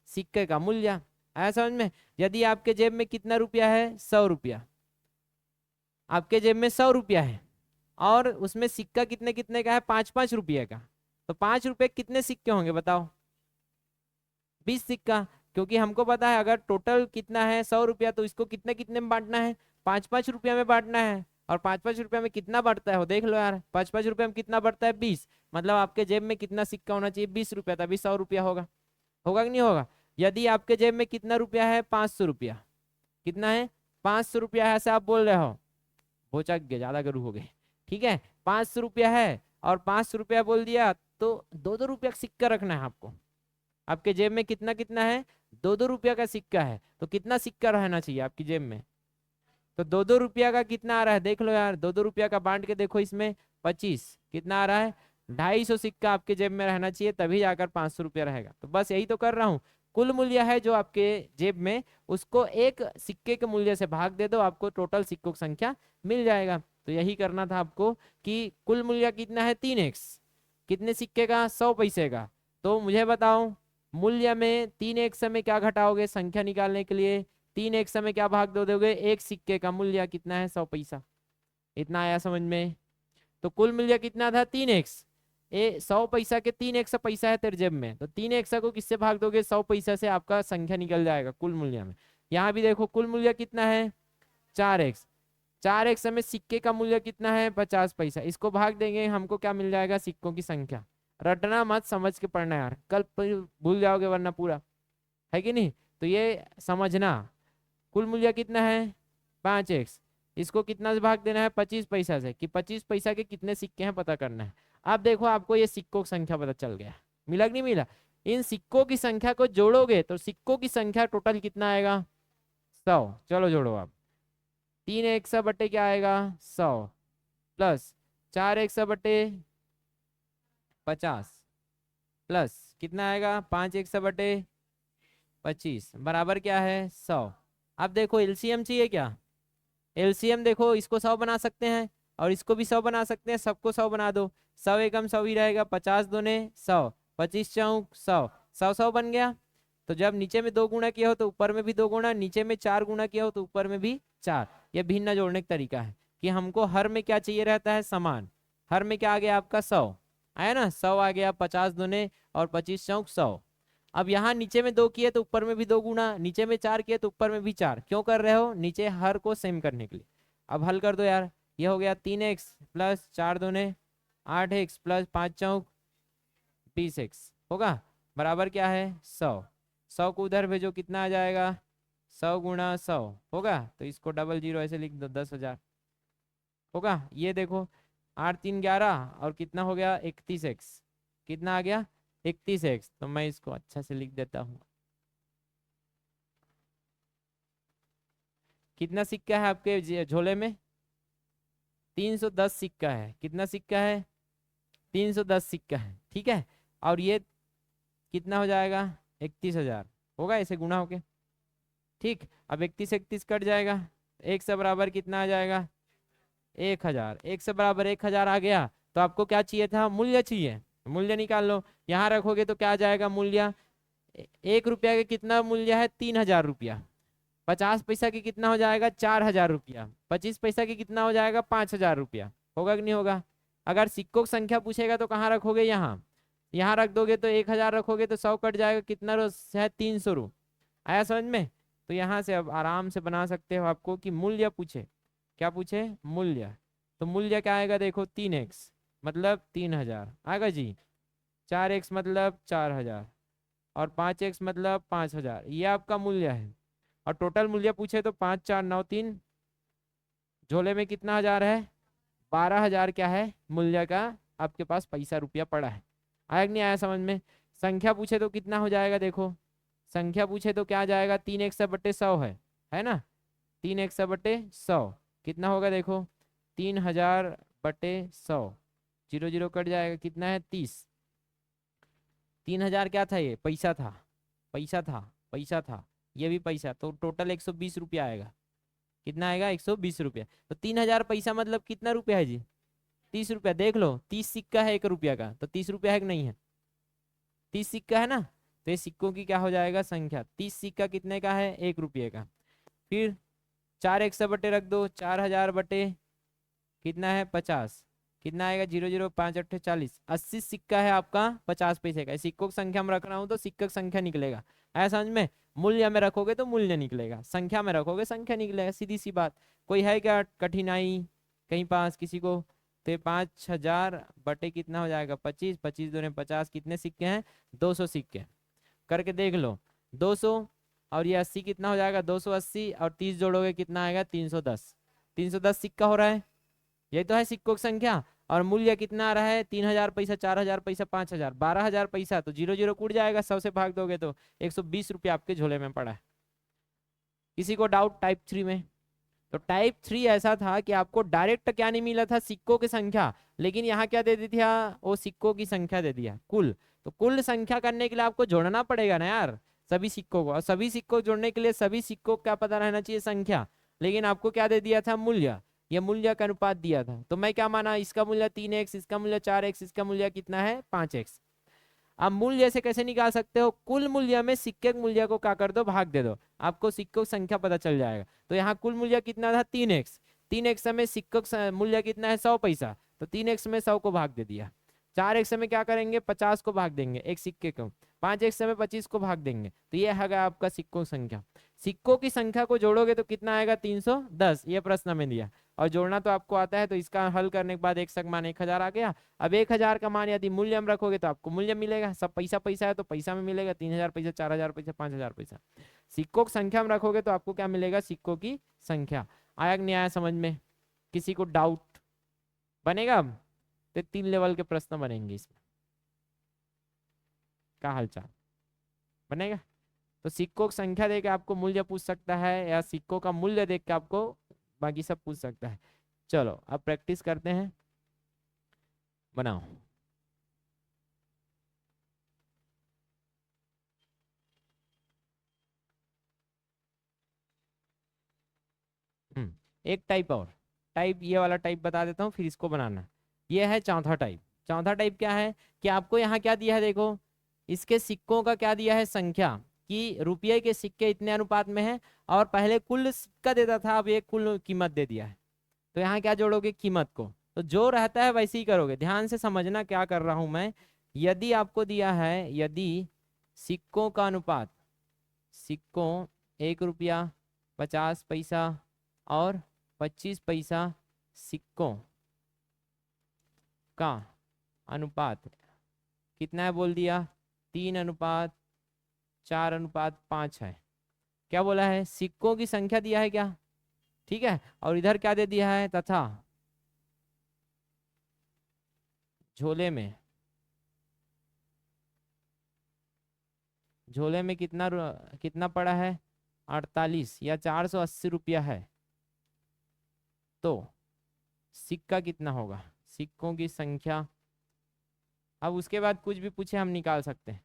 A: सिक्के का मूल्य। आया समझ में? यदि आपके जेब में कितना रुपया है? 100 रुपया। आपके जेब में 100 रुपया है और उसमें सिक्का कितने कितने का है? 5 5 रुपये का। तो 5 रुपये कितने सिक्के होंगे बताओ? 20 सिक्का। क्योंकि हमको पता है अगर टोटल कितना है 100 रुपया, तो इसको कितने कितने में बांटना है? 5 5 रुपया में बांटना है। और 5 5 रुपया में कितना बढ़ता है वो देख लो यार। 5 5 रुपया में कितना बढ़ता है? 20। मतलब आपके जेब में कितना सिक्का होना चाहिए? 20 रुपया, तभी 100 रुपया होगा। होगा कि नहीं होगा? यदि आपके जेब में कितना रुपया है? 500 रुपया। कितना है? 500 रुपया है, ऐसे आप बोल रहे हो। हो चक गए, ज्यादा करू हो गए। ठीक है, 500 रुपया है और 500 रुपया बोल दिया, तो 2 2 रुपया का सिक्का रखना है आपको। आपके जेब में कितना कितना है? 2 2 रुपया का सिक्का है। तो कितना सिक्का रहना चाहिए आपकी जेब में? तो 2 2 रुपया का कितना आ रहा है देख लो यार। 2 2 रुपया का बांट के देखो, इसमें 25 कितना आ रहा है? 250 सिक्का आपके जेब में रहना चाहिए, तभी जाकर 500 रुपया रहेगा। तो बस यही तो कर रहा हूँ। कुल मूल्य है जो आपके जेब में, उसको एक सिक्के के मूल्य से भाग दे दो, आपको टोटल सिक्कों की संख्या मिल जाएगा। तो यही करना था आपको कि कुल मूल्य कितना है? 3x। कितने सिक्के का? 100 पैसे का। तो मुझे बताओ, मूल्य में 3x में क्या घटाओगे संख्या निकालने के लिए? 3x में क्या भाग दो दोगे? एक सिक्के का मूल्य कितना है? 100 पैसा। इतना आया समझ में? तो कुल मूल्य कितना था? 3x। 100 पैसा के 3x पैसा है तेरे जेब में, तो 3x को किससे भाग दोगे? 100 पैसा से आपका संख्या निकल जाएगा कुल मूल्य में। यहाँ भी देखो कुल मूल्य कितना है? 4x। 4x में सिक्के का मूल्य कितना है? 50 पैसा। इसको भाग देंगे, हमको क्या मिल जाएगा? सिक्कों की संख्या। रटना मत, समझ के पढ़ना यार, कल भूल जाओगे वरना पूरा। है कि नहीं? तो ये समझना। कुल मूल्य कितना है? 5x। इसको कितना से भाग देना है? 25 पैसा से, कि 25 पैसा के कितने सिक्के हैं पता करना है। अब देखो आपको ये सिक्कों की संख्या पता चल गया। मिला कि नहीं मिला? इन सिक्कों की संख्या को जोड़ोगे तो सिक्कों की संख्या टोटल कितना आएगा? 100। चलो जोड़ो आप। 3x बटे क्या आएगा? 100 प्लस 4x बटे 50 प्लस कितना आएगा 5 बटे 25 बराबर क्या है 100। अब देखो एलसीएम चाहिए क्या, एलसीएम देखो इसको 100 बना सकते हैं और इसको भी 100 बना सकते हैं, सबको 100 बना दो। 100 एकम 100 ही रहेगा, 50 दूने 100, 25 चौक 100, 100 बन गया। तो जब नीचे में 2 गुना किया हो तो ऊपर में भी 2 गुना, नीचे में 4 गुना किया हो तो ऊपर में भी 4। यह भिन्न जोड़ने का तरीका है कि हमको हर में क्या चाहिए रहता है समान। हर में क्या आ गया आपका 100 आया ना, 100 आ गया, 50 दूने और 25 चौक 100। अब यहाँ नीचे में 2 किए तो ऊपर में भी 2 गुना, नीचे में 4 किए तो ऊपर में भी 4। क्यों कर रहे हो, नीचे हर को सेम करने के लिए। अब हल कर दो यार, ये हो गया 3x प्लस 4 दूने 8x प्लस 5 चौक 20x होगा बराबर क्या है 100। 100 को उधर भेजो कितना आ जाएगा 100 गुणा 100 होगा, तो इसको डबल जीरो ऐसे लिख दो 10,000 होगा। ये देखो 8 3 11 और कितना हो गया 31x, कितना आ गया 31x। तो मैं इसको अच्छा से लिख देता हूँ। कितना सिक्का है आपके झोले में 310 सिक्का है। कितना सिक्का है 310 सिक्का है, ठीक है। और ये कितना हो जाएगा 31,000 होगा, ऐसे गुना होके, ठीक। अब 31 31 कट जाएगा, एक से बराबर कितना आ जाएगा 1,000। एक से बराबर 1,000 आ गया तो आपको क्या चाहिए था, मूल्य चाहिए, मूल्य निकाल लो। यहाँ रखोगे तो क्या आ जाएगा मूल्य, 1 रुपया का कितना मूल्य है 3,000 रुपया। 50 पैसा की कितना हो जाएगा 4,000 रुपया। 25 पैसा की कितना हो जाएगा 5,000 रुपया। होगा कि नहीं होगा। अगर सिक्कों की संख्या पूछेगा तो कहाँ रखोगे, यहाँ, यहाँ रख दोगे तो 1,000 रखोगे तो 100 कट जाएगा, कितना रो है 300 रू। आया समझ में। तो यहाँ से अब आराम से बना सकते हो आपको कि मूल्य पूछे, क्या पूछे मूल्य, तो मूल्य क्या आएगा देखो 3x मतलब 3,000 आएगा जी, 4x मतलब 4,000 और 5x मतलब 5,000। ये आपका मूल्य है। और टोटल मूल्य पूछे तो 5 4 9 3, झोले में कितना हजार है 12,000 क्या है मूल्य का आपके पास पैसा रुपया पड़ा है। आया कि नहीं आया समझ में। संख्या पूछे तो कितना हो जाएगा देखो, संख्या पूछे तो क्या आ जाएगा 3x बटे 100 है ना, 3x बटे 100 कितना होगा देखो 3,000 बटे 100, 0 0 कट जाएगा, कितना है 30। 3,000 क्या था, ये पैसा था, पैसा था, पैसा था, ये भी पैसा, तो टोटल 120 रुपया आएगा। कितना आएगा 120 रुपया। तो 3,000 पैसा मतलब कितना रुपया है जी 30 रुपया। देख लो 30 सिक्का है 1 रुपया का, तो 30 रुपया है कि नहीं है, 30 सिक्का है ना। तो ये सिक्कों की क्या हो जाएगा संख्या, 30 सिक्का कितने का है 1 रुपये का। फिर 4 एक सौ बटे रख दो, 4,000 बटे कितना है 50, कितना आएगा 0 0 5 8 40, 80 सिक्का है आपका 50 पैसे का। सिक्कों की संख्या में रख रहा हूँ तो सिक्का की संख्या निकलेगा, आया समझ में। मूल्य में रखोगे तो मूल्य निकलेगा, संख्या में रखोगे संख्या निकलेगा, सीधी सी बात। कोई है क्या कठिनाई कहीं पास किसी को। तो 5,000 बटे कितना हो जाएगा 25, 25 दूने 50, कितने सिक्के हैं 200 सिक्के। करके देख लो 200 और ये 80 कितना हो जाएगा 280 और 30 जोड़ोगे कितना आएगा 310। 310 सिक्का हो रहा है, ये तो है सिक्कों की संख्या। और मूल्य कितना आ रहा है 3,000 पैसा, 4,000 पैसा, 5,000, 12,000 पैसा। तो 0 0 कूट जाएगा, 100 से भाग दोगे तो 120 रुपया आपके झोले में पड़ा है। किसी को डाउट टाइप 3 में। तो टाइप 3 ऐसा था कि आपको डायरेक्ट क्या नहीं मिला था सिक्कों की संख्या, लेकिन यहाँ क्या दे दी थी वो सिक्कों की संख्या दे दिया कुल। तो कुल संख्या करने के लिए आपको जोड़ना पड़ेगा ना यार सभी सिक्कों को, और सभी सिक्कों को जोड़ने के लिए सभी सिक्कों का पता रहना चाहिए संख्या। लेकिन आपको क्या दे दिया था मूल्य, ये मूल्य का अनुपात दिया था। तो मैं क्या माना, इसका मूल्य 3x, इसका मूल्य 4x, इसका मूल्य कितना है 5x। अब मूल्य से कैसे निकाल सकते हो, कुल मूल्य में सिक्के के मूल्य को क्या कर दो भाग दे दो, आपको सिक्कों की संख्या पता चल जाएगा। तो यहाँ कुल मूल्य कितना था 3x, 3x में सिक्कों का मूल्य कितना है 100 पैसा, तो 3x में 100 को भाग दे दिया। 4x में क्या करेंगे 50 को भाग देंगे एक सिक्के को, 5x में 25 को भाग देंगे। तो ये है आपका सिक्कों की संख्या। सिक्कों की संख्या को जोड़ोगे तो कितना आएगा 310, ये प्रश्न में दिया। और जोड़ना तो आपको आता है, तो इसका हल करने के बाद एक सक मान 1,000 आ गया। अब 1,000 का मान यदि मूल्य में रखोगे तो आपको मूल्य मिलेगा, सब पैसा पैसा है तो पैसा में मिलेगा, 3,000 पैसा, 4,000 पैसा, 5,000 पैसा। सिक्कों की संख्या में रखोगे तो आपको क्या मिलेगा सिक्कों की संख्या। आया कि नहीं आया समझ में। किसी को डाउट बनेगा अब तो 3 लेवल के प्रश्न बनेंगे इसमें, क्या हालचाल बनेगा। तो सिक्कों की संख्या देके आपको मूल्य पूछ सकता है, या सिक्कों का मूल्य देख के आपको बाकी सब पूछ सकता है। चलो अब प्रैक्टिस करते हैं, बनाओ। एक टाइप और, टाइप ये वाला टाइप बता देता हूँ, फिर इसको बनाना। ये है चौथा टाइप। चौथा टाइप क्या है कि आपको यहाँ क्या दिया है, देखो इसके सिक्कों का क्या दिया है, संख्या, कि रुपये के सिक्के इतने अनुपात में है, और पहले कुल सिक्का देता था, अब ये कुल कीमत दे दिया है। तो यहाँ क्या जोड़ोगे, कीमत को। तो जो रहता है वैसे ही करोगे, ध्यान से समझना क्या कर रहा हूं मैं। यदि आपको दिया है, यदि सिक्कों का अनुपात, सिक्कों 1 रुपया 50 पैसा और 25 पैसा सिक्कों का अनुपात कितना है बोल दिया, 3:4:5 है। क्या बोला है, सिक्कों की संख्या दिया है क्या, ठीक है, और इधर क्या दे दिया है, तथा झोले में, झोले में कितना पड़ा है, 48 या 480 रुपया है। तो सिक्का कितना होगा, सिक्कों की संख्या। अब उसके बाद कुछ भी पूछे हम निकाल सकते हैं,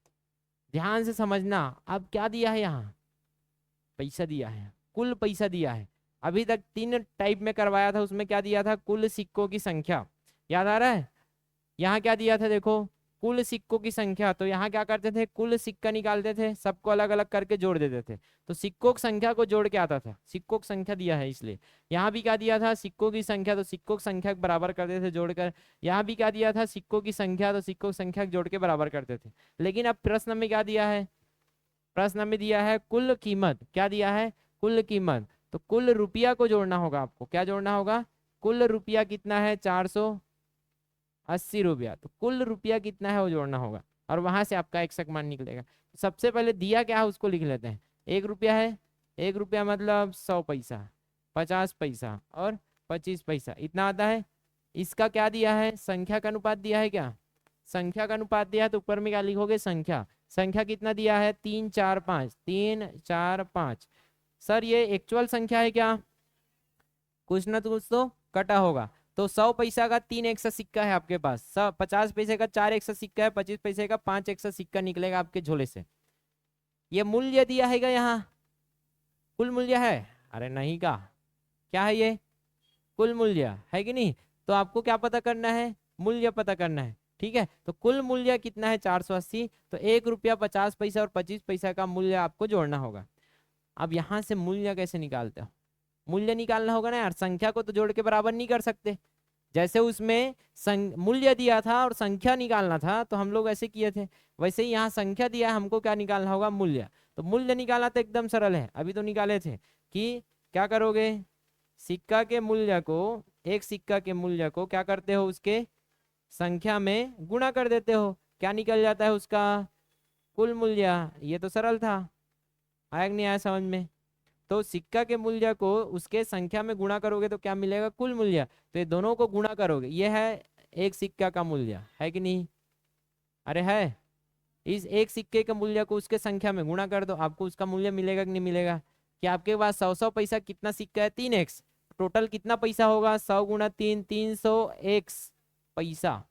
A: ध्यान से समझना। अब क्या दिया है यहाँ, पैसा दिया है, कुल पैसा दिया है। अभी तक 3 टाइप में करवाया था, उसमें क्या दिया था, कुल सिक्कों की संख्या, याद आ रहा है। यहाँ क्या दिया था, देखो कुल सिक्कों की संख्या। तो यहाँ क्या करते थे, कुल सिक्का निकालते थे, सबको अलग अलग करके जोड़ देते थे, तो सिक्कों की संख्या को जोड़ के आता था। सिक्कों की संख्या दिया है इसलिए। यहाँ भी क्या दिया था, सिक्कों की संख्या, तो सिक्कों की संख्या के बराबर करते थे जोड़कर। यहाँ भी क्या दिया था, सिक्कों की संख्या, तो सिक्कों की संख्या को जोड़ के बराबर करते थे। लेकिन अब प्रश्न में क्या दिया है, प्रश्न में दिया है कुल कीमत। क्या दिया है, कुल कीमत। तो कुल रुपया को जोड़ना होगा आपको, क्या जोड़ना होगा, कुल रुपया कितना है, 480 रुपया। तो कुल रुपया कितना है वो जोड़ना होगा, और वहां से आपका एक्सक मान निकलेगा। तो सबसे पहले दिया क्या है उसको लिख लेते हैं। 1 रुपया है, 1 रुपया मतलब 100 पैसा, 50 पैसा और 25 पैसा, इतना आता है। इसका क्या दिया है, संख्या का अनुपात दिया है क्या, संख्या का अनुपात दिया है, तो ऊपर में क्या लिखोगे, संख्या। संख्या कितना दिया है, 345, 345। सर ये एक्चुअल संख्या है क्या, कुछ ना कुछ तो कटा होगा। तो 100 पैसा का 3 एक्स्ट्रा सिक्का है आपके पास, 50 पैसे का 4 एक्स्ट्रा सिक्का है, 25 पैसे का 5 एक्स्ट्रा सिक्का निकलेगा आपके झोले से। ये मूल्य दिया है क्या, यहाँ कुल मूल्य है, अरे नहीं का, क्या है ये, कुल मूल्य है कि नहीं। तो आपको क्या पता करना है, मूल्य पता करना है, ठीक है। तो कुल मूल्य कितना है, 480। तो 1 रुपया 50 पैसा और 25 पैसा का मूल्य आपको जोड़ना होगा। अब यहाँ से मूल्य कैसे निकालते हो, मूल्य निकालना होगा ना यार, संख्या को तो जोड़ के बराबर नहीं कर सकते। जैसे उसमें मूल्य दिया था और संख्या निकालना था, तो हम लोग ऐसे किए थे, वैसे ही यहाँ संख्या दिया है, हमको क्या निकालना होगा, मूल्य। तो मूल्य निकालना तो एकदम सरल है, अभी तो निकाले थे। कि क्या करोगे, सिक्का के मूल्य को, एक सिक्का के मूल्य को क्या करते हो, उसके संख्या में गुणा कर देते हो, क्या निकल जाता है उसका, कुल मूल्य। ये तो सरल था, आया कि नहीं आया समझ में। तो सिक्का के मूल्य को उसके संख्या में गुणा करोगे तो क्या मिलेगा, कुल मूल्य। तो ये दोनों को गुणा करोगे, ये है एक सिक्का का मूल्य, है कि नहीं, अरे है। इस एक सिक्के के मूल्य को उसके संख्या में गुणा कर दो, आपको उसका मूल्य मिलेगा कि नहीं मिलेगा। कि आपके पास 100 पैसा कितना सिक्का है, 3x, टोटल कितना पैसा होगा, 100 × 3, 301 पैसा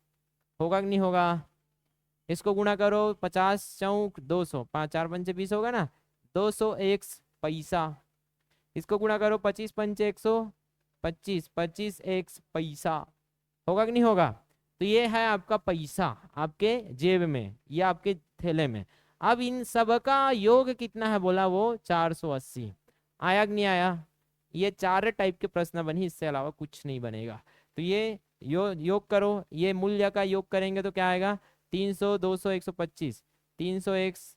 A: होगा कि नहीं होगा। इसको गुणा करो, 50×4 = 200, 5×4 = 20 होगा ना, 201 पैसा। इसको गुणा करो, 25×5 = 125, 25x पैसा होगा कि नहीं होगा। तो ये है आपका पैसा आपके जेब में, ये आपके थैले में। अब इन सब का योग कितना है बोला, वो 480। आया कि नहीं आया। ये 4 टाइप के प्रश्न बनी, इससे अलावा कुछ नहीं बनेगा। तो ये योग करो, ये मूल्य का योग करेंगे तो क्या आएगा, 300, 200, 125, 300x,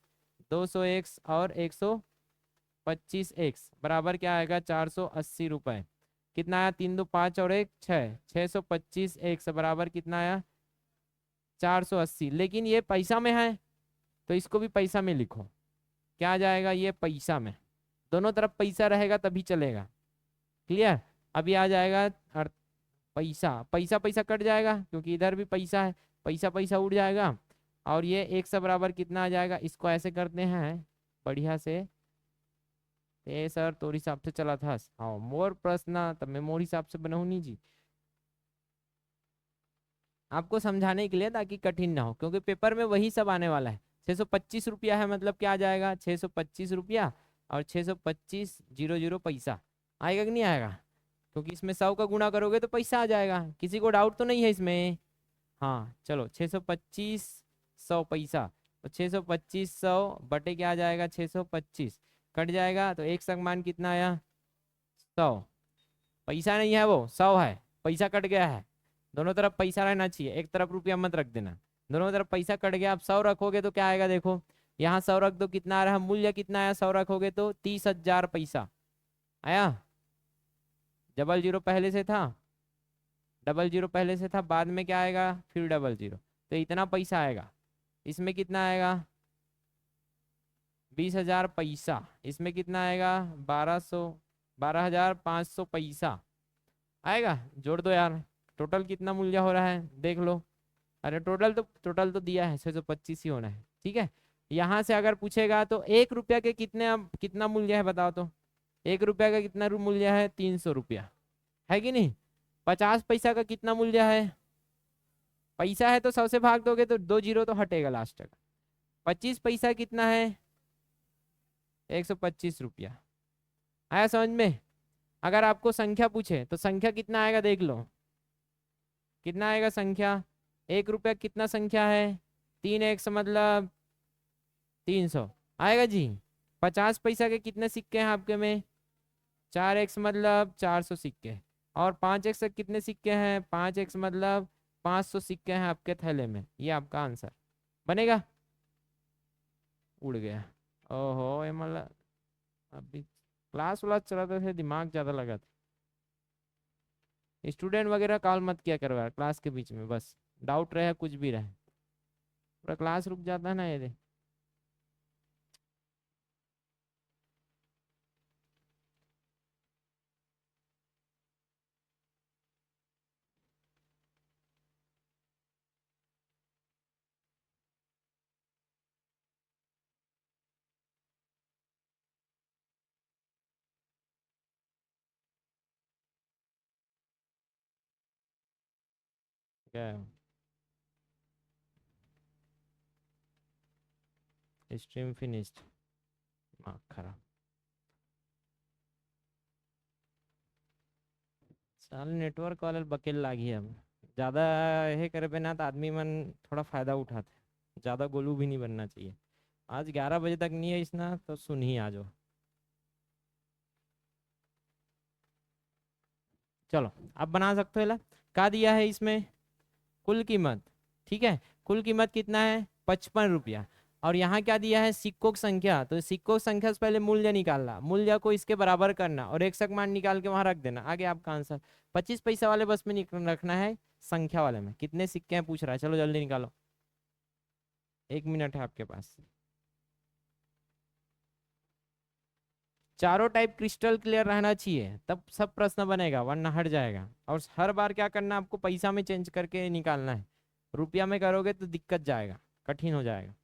A: 200x और 125x बराबर क्या आएगा, 480 रुपए। कितना आया, 3 2 5 और 1 6, 625x बराबर कितना आया, 480। लेकिन ये पैसा में है, तो इसको भी पैसा में लिखो, क्या आ जाएगा, ये पैसा में। दोनों तरफ पैसा रहेगा तभी चलेगा, क्लियर। अभी आ जाएगा पैसा, पैसा पैसा कट जाएगा क्योंकि इधर भी पैसा है, पैसा पैसा उड़ जाएगा। और ये 100 बराबर कितना आ जाएगा, इसको ऐसे करते हैं बढ़िया से। ए सर तोर हिसाब से चला था, हाँ मोर प्रश्न तब मैं मोर हिसाब से बनाऊ नहीं जी, आपको समझाने के लिए, ताकि कठिन ना हो, क्योंकि पेपर में वही सब आने वाला है। 625 रुपया है, मतलब क्या आ जाएगा, 625 रुपया और 625 00 पैसा, आएगा कि नहीं आएगा। क्योंकि इसमें 100 का गुणा करोगे तो पैसा आ जाएगा। किसी को डाउट तो नहीं है इसमें? हाँ चलो, 625 100 पैसा, तो 625 100 बटे क्या आ जाएगा, 625 कट जाएगा, तो एक संग कितना आया, 100। पैसा नहीं है वो, 100 है, पैसा कट गया है। दोनों तरफ पैसा रहना चाहिए, एक तरफ रुपया मत रख देना। दोनों तरफ पैसा कट गया। आप 100 रखोगे तो क्या आएगा, देखो यहाँ 100 रख दो, कितना आ रहा है मूल्य, कितना आया 100 रखोगे तो 30,000 पैसा आया। डबल जीरो पहले से था, डबल जीरो पहले से था, बाद में क्या आएगा, फिर डबल जीरो, तो इतना पैसा आएगा। इसमें कितना आएगा, 20,000 पैसा। इसमें कितना आएगा, 12,500 पैसा आएगा। जोड़ दो यार, टोटल कितना मूल्य हो रहा है देख लो। अरे टोटल तो दिया है, 625 ही होना है, ठीक है। यहाँ से अगर पूछेगा तो 1 रुपया के कितने, कितना मूल्य है बताओ तो। 1 रुपया का कितना मूल्य है, 300 रुपया, है कि नहीं। 50 पैसा का कितना मूल्य है, पैसा है तो 100 से भाग दोगे तो 2 जीरो तो हटेगा लास्ट तक। 25 पैसा कितना है, 125 रुपया। आया समझ में। अगर आपको संख्या पूछे तो संख्या कितना आएगा देख लो, कितना आएगा संख्या। 1 रुपया कितना संख्या है, 3 एक्स मतलब 300 आएगा जी। 50 पैसा के कितने सिक्के हैं आपके में, 4 एक्स मतलब 400 सिक्के। और 5 एक्स के कितने सिक्के हैं, 5 एक्स मतलब 500 सिक्के हैं आपके थैले में। ये आपका आंसर बनेगा। उड़ गया, ओहो ये मतलब अभी क्लास व्लास चलाते थे, दिमाग ज्यादा लगा था। स्टूडेंट वगैरह कॉल मत किया करो यार क्लास के बीच में, बस डाउट रहे कुछ भी रहे, पूरा क्लास रुक जाता है ना ये। क्या स्ट्रीम फिनिश्ड, दिमाग खराब। साल नेटवर्क वाले बकेल लागी है। अब ज़्यादा ये करे पे ना तो आदमी मन थोड़ा फायदा उठाते, ज़्यादा गोलू भी नहीं बनना चाहिए। आज 11 बजे तक नहीं है इसना तो सुन ही आ जाओ। चलो अब बना सकते हो ला। क्या दिया है इसमें, कुल कीमत, ठीक है। कुल कीमत कितना है, 55 रुपया। और यहाँ क्या दिया है, सिक्कों की संख्या, तो सिक्कों की संख्या से पहले मूल्य निकालना, मूल्य को इसके बराबर करना और एक सक मान निकाल के वहां रख देना, आगे आपका आंसर। 25 पैसा वाले बस में रखना है, संख्या वाले में कितने सिक्के हैं पूछ रहा है, चलो जल्दी निकालो, 1 मिनट है आपके पास। चारों टाइप क्रिस्टल क्लियर रहना चाहिए तब सब प्रश्न बनेगा, वरना हट जाएगा। और हर बार क्या करना है आपको, पैसा में चेंज करके निकालना है। रुपया में करोगे तो दिक्कत जाएगा, कठिन हो जाएगा।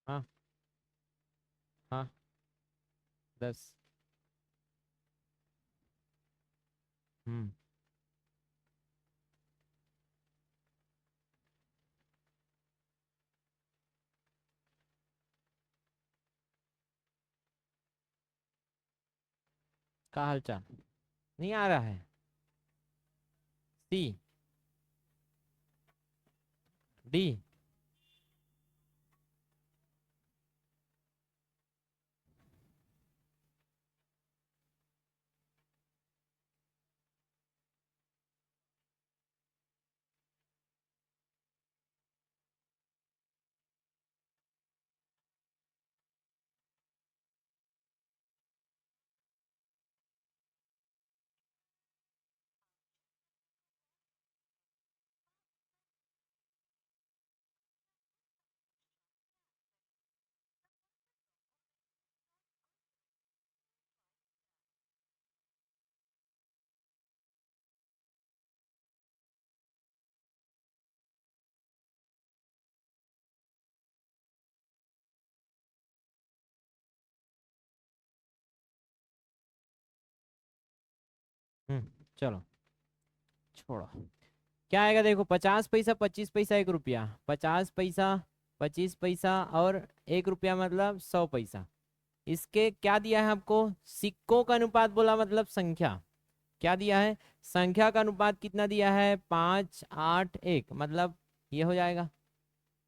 A: हाँ हाँ 10। हम्म। का हाल चाल, नहीं आ रहा है। सी, डी। चलो छोड़ो। क्या आएगा देखो, 50 पैसा, 25 पैसा, 1 रुपया। 50 पैसा, 25 पैसा और 1 रुपया मतलब 100 पैसा। इसके क्या दिया है आपको, सिक्कों का अनुपात बोला मतलब संख्या। क्या दिया है, संख्या का अनुपात कितना दिया है, 5, 8, 1, मतलब ये हो जाएगा।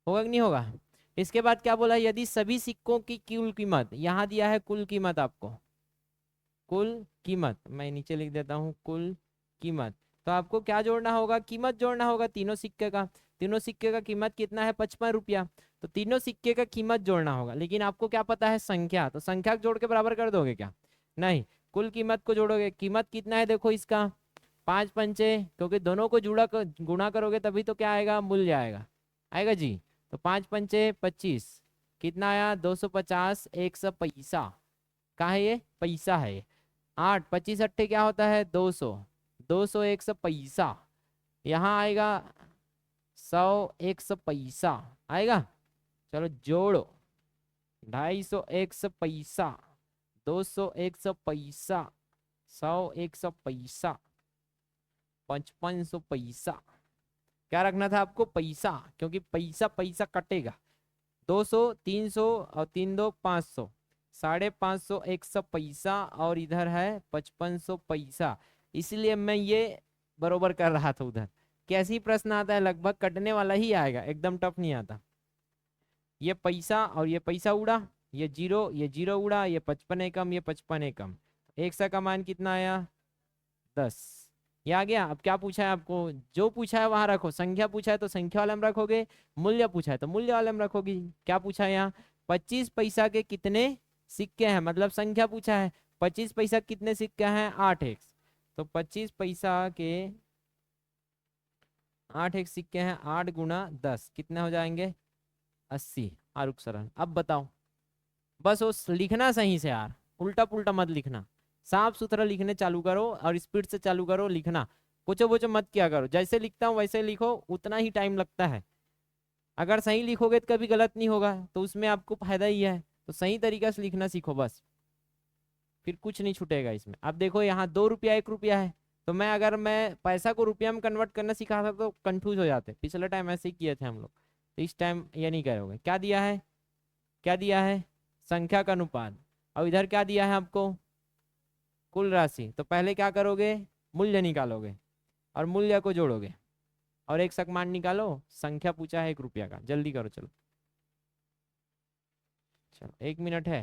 A: होगा कि नहीं होगा। इसके बाद क्या बोला है, यदि सभी सिक्कों की कुल कीमत, यहाँ दिया है कुल कीमत आपको, कुल कीमत मैं नीचे लिख देता हूँ, कुल कीमत। तो आपको क्या जोड़ना होगा, कीमत जोड़ना होगा तीनों सिक्के का। तीनों सिक्के का कीमत कितना है, 55 रुपया। तो तीनों सिक्के का कीमत जोड़ना होगा, लेकिन आपको क्या पता है, संख्या। तो संख्या को जोड़ के बराबर कर दोगे क्या, नहीं, कुल कीमत को जोड़ोगे। कीमत कितना है देखो इसका, 5 पंचे, क्योंकि दोनों को गुणा करोगे तभी तो क्या आएगा, मूल्य आएगा। आएगा जी। तो 5 पंचे 25, कितना आया, 250, 100 पैसा। कहाँ है ये, पैसा है ये। 8, 25 अट्ठे क्या होता है, 200, 200, 100 पैसा। यहाँ आएगा 100, 100 पैसा आएगा। चलो जोड़ो, 250, 100 पैसा, 200, 100 पैसा, 100, 100 पैसा, 55 पैसा। क्या रखना था आपको, पैसा, क्योंकि पैसा पैसा कटेगा। 200, 300 और 3 2 500, 550, 100 पैसा और इधर है 55 पैसा। इसलिए मैं ये बरोबर कर रहा था उधर। कैसी प्रश्न आता है, लगभग कटने वाला ही आएगा, एकदम टफ नहीं आता। ये पैसा और ये पैसा उड़ा, ये जीरो उड़ा, ये 55 एकम, ये 55 एकम। 100 का मान कितना आया, 10। ये आ गया। अब क्या पूछा है आपको, जो पूछा है वहां रखो। संख्या पूछा है तो संख्या वाले में रखोगे, मूल्य पूछा है तो मूल्य वाले में रखोगी। क्या पूछा है यहाँ, 25 पैसा के कितने सिक्के हैं, मतलब संख्या पूछा है। 25 पैसा कितने सिक्के हैं, 8 एक्स। तो 25 पैसा के 8 एक्स सिक्के हैं, 8 × 10 कितने हो जाएंगे, 80। आरुख सरल। अब बताओ, बस वो लिखना सही से यार, उल्टा पुल्टा मत लिखना। साफ सुथरा लिखने चालू करो और स्पीड से चालू करो लिखना। कुछ वोचो मत किया करो, जैसे लिखता हूँ वैसे लिखो, उतना ही टाइम लगता है। अगर सही लिखोगे तो कभी गलत नहीं होगा, तो उसमें आपको फायदा ही है। तो सही तरीके से लिखना सीखो बस, फिर कुछ नहीं छूटेगा इसमें। अब देखो यहाँ 2 रुपया 1 रुपया है, तो मैं अगर मैं पैसा को रुपया में कन्वर्ट करना सिखा था तो कंफ्यूज हो जाते। पिछले टाइम ऐसे ही किए थे हम लोग, तो इस टाइम ये नहीं करोगे। क्या दिया है, क्या दिया है, संख्या का अनुपात। और इधर क्या दिया है आपको, कुल राशि। तो पहले क्या करोगे, मूल्य निकालोगे और मूल्य को जोड़ोगे और एक सकमान निकालो। संख्या पूछा है 1 रुपया का, जल्दी करो चलो। चलो 1 मिनट है।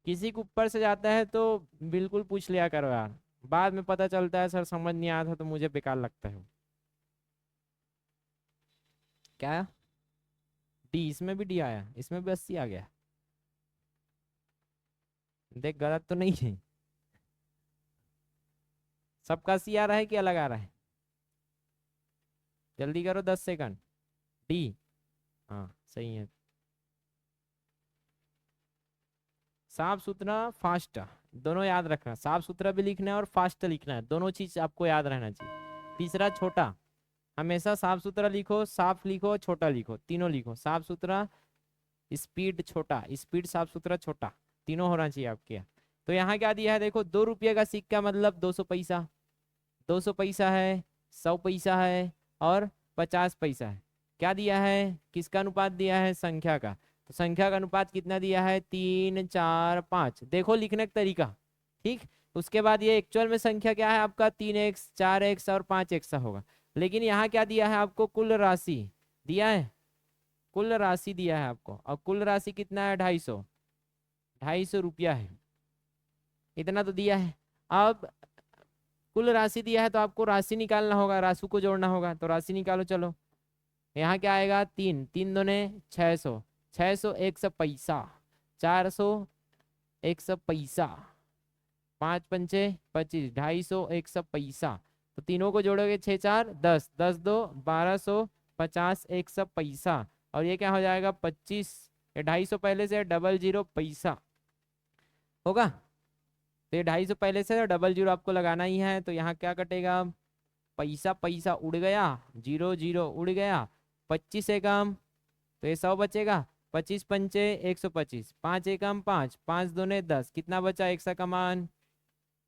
A: किसी के ऊपर से जाता है तो बिल्कुल पूछ लिया करो यार, बाद में पता चलता है सर समझ नहीं आया था, तो मुझे बेकार लगता है। क्या, डी, इसमें भी डी आया, इसमें भी 80 आ गया। देख गलत तो नहीं है, सबका 80 आ रहा है कि अलग आ रहा है, जल्दी करो 10 सेकंड। डी, हाँ सही है। साफ सुथरा फास्ट, दोनों याद रखना, साफ सुथरा भी लिखना है और फास्ट लिखना है, दोनों चीज आपको याद रहना चाहिए। तीसरा छोटा, हमेशा साफ सुथरा लिखो, साफ लिखो, छोटा लिखो, तीनों लिखो, साफ सुथरा, स्पीड छोटा, स्पीड साफ सुथरा छोटा, तीनों होना चाहिए आपके यहाँ। तो यहाँ क्या दिया है देखो, 2 रुपये का सिक्का मतलब 200 पैसा, 200 पैसा है, 100 पैसा है और 50 पैसा है। क्या दिया है, किसका अनुपात दिया है, संख्या का। तो संख्या का अनुपात कितना दिया है, 3, 4, 5। देखो लिखने का तरीका, ठीक। उसके बाद ये एक्चुअल में संख्या क्या है आपका, 3x, 4x और 5x होगा। लेकिन यहाँ क्या दिया है आपको, कुल राशि दिया है, कुल राशि दिया है आपको, और कुल राशि कितना है, 250, 250 रुपया है, इतना तो दिया है। अब कुल राशि दिया है तो आपको राशि निकालना होगा, राशि को जोड़ना होगा, तो राशि निकालो चलो। यहाँ क्या आएगा, 3, 3 दूने 600, 600 100 पैसा, 400 100 पैसा, 5 पंचे 25, 250 100 पैसा। तो तीनों को जोड़ोगे, 6 4 10, 10 2 1250, 100 पैसा। और ये क्या हो जाएगा, 25, 250 पहले से, 00 पैसा होगा। तो ये 250 पहले से, 00 आपको लगाना ही है। तो यहाँ क्या कटेगा, पैसा पैसा उड़ गया, 0 0 उड़ गया, 25 एकम, तो ये 100 बचेगा, 25 पंचे 125, 5 एकम 5, 5 दूने 10, कितना बचा, 100 का मान।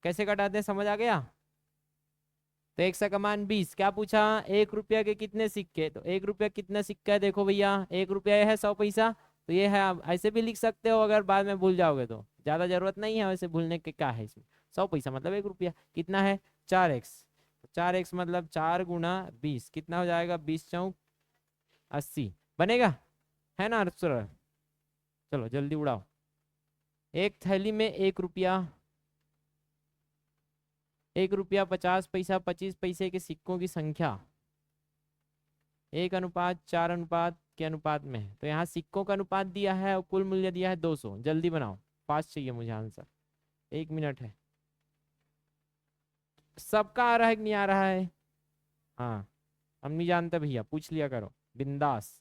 A: कैसे कटाते हैं, समझ आ गया। तो 100 का मान 20। क्या पूछा, 1 रुपया के कितने सिक्के, तो 1 रुपया कितना सिक्का है, देखो भैया 1 रुपया है 100 पैसा, तो ये है। आप ऐसे भी लिख सकते हो, अगर बाद में भूल जाओगे तो ज्यादा जरूरत नहीं है वैसे भूलने के, क्या है इसमें, 100 पैसा मतलब 1 रुपया कितना है, 4x, 4x मतलब 4 × 20, कितना हो जाएगा, 20 × 4 = 80 बनेगा, है ना सर। चलो जल्दी उड़ाओ। एक थैली में 1 रुपया, 1 रुपया 50 पैसा 25 पैसे के सिक्कों की संख्या 1:4 के अनुपात में है। तो यहाँ सिक्कों का अनुपात दिया है और कुल मूल्य दिया है 200। जल्दी बनाओ, फास्ट चाहिए मुझे आंसर, 1 मिनट है। सबका आ रहा है कि नहीं आ रहा है, हाँ हम नहीं जानते भैया, पूछ लिया करो बिंदास।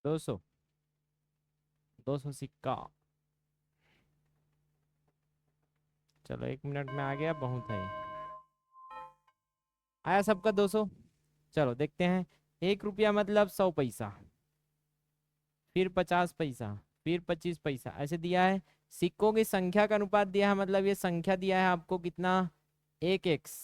A: दो सौ, 200 सिक्का, चलो 1 मिनट में आ गया, बहुत है। आया सबका 200। चलो देखते हैं, 1 रुपया मतलब 100 पैसा, फिर 50 पैसा, फिर 25 पैसा, ऐसे दिया है। सिक्कों की संख्या का अनुपात दिया है, मतलब ये संख्या दिया है आपको कितना, 1x,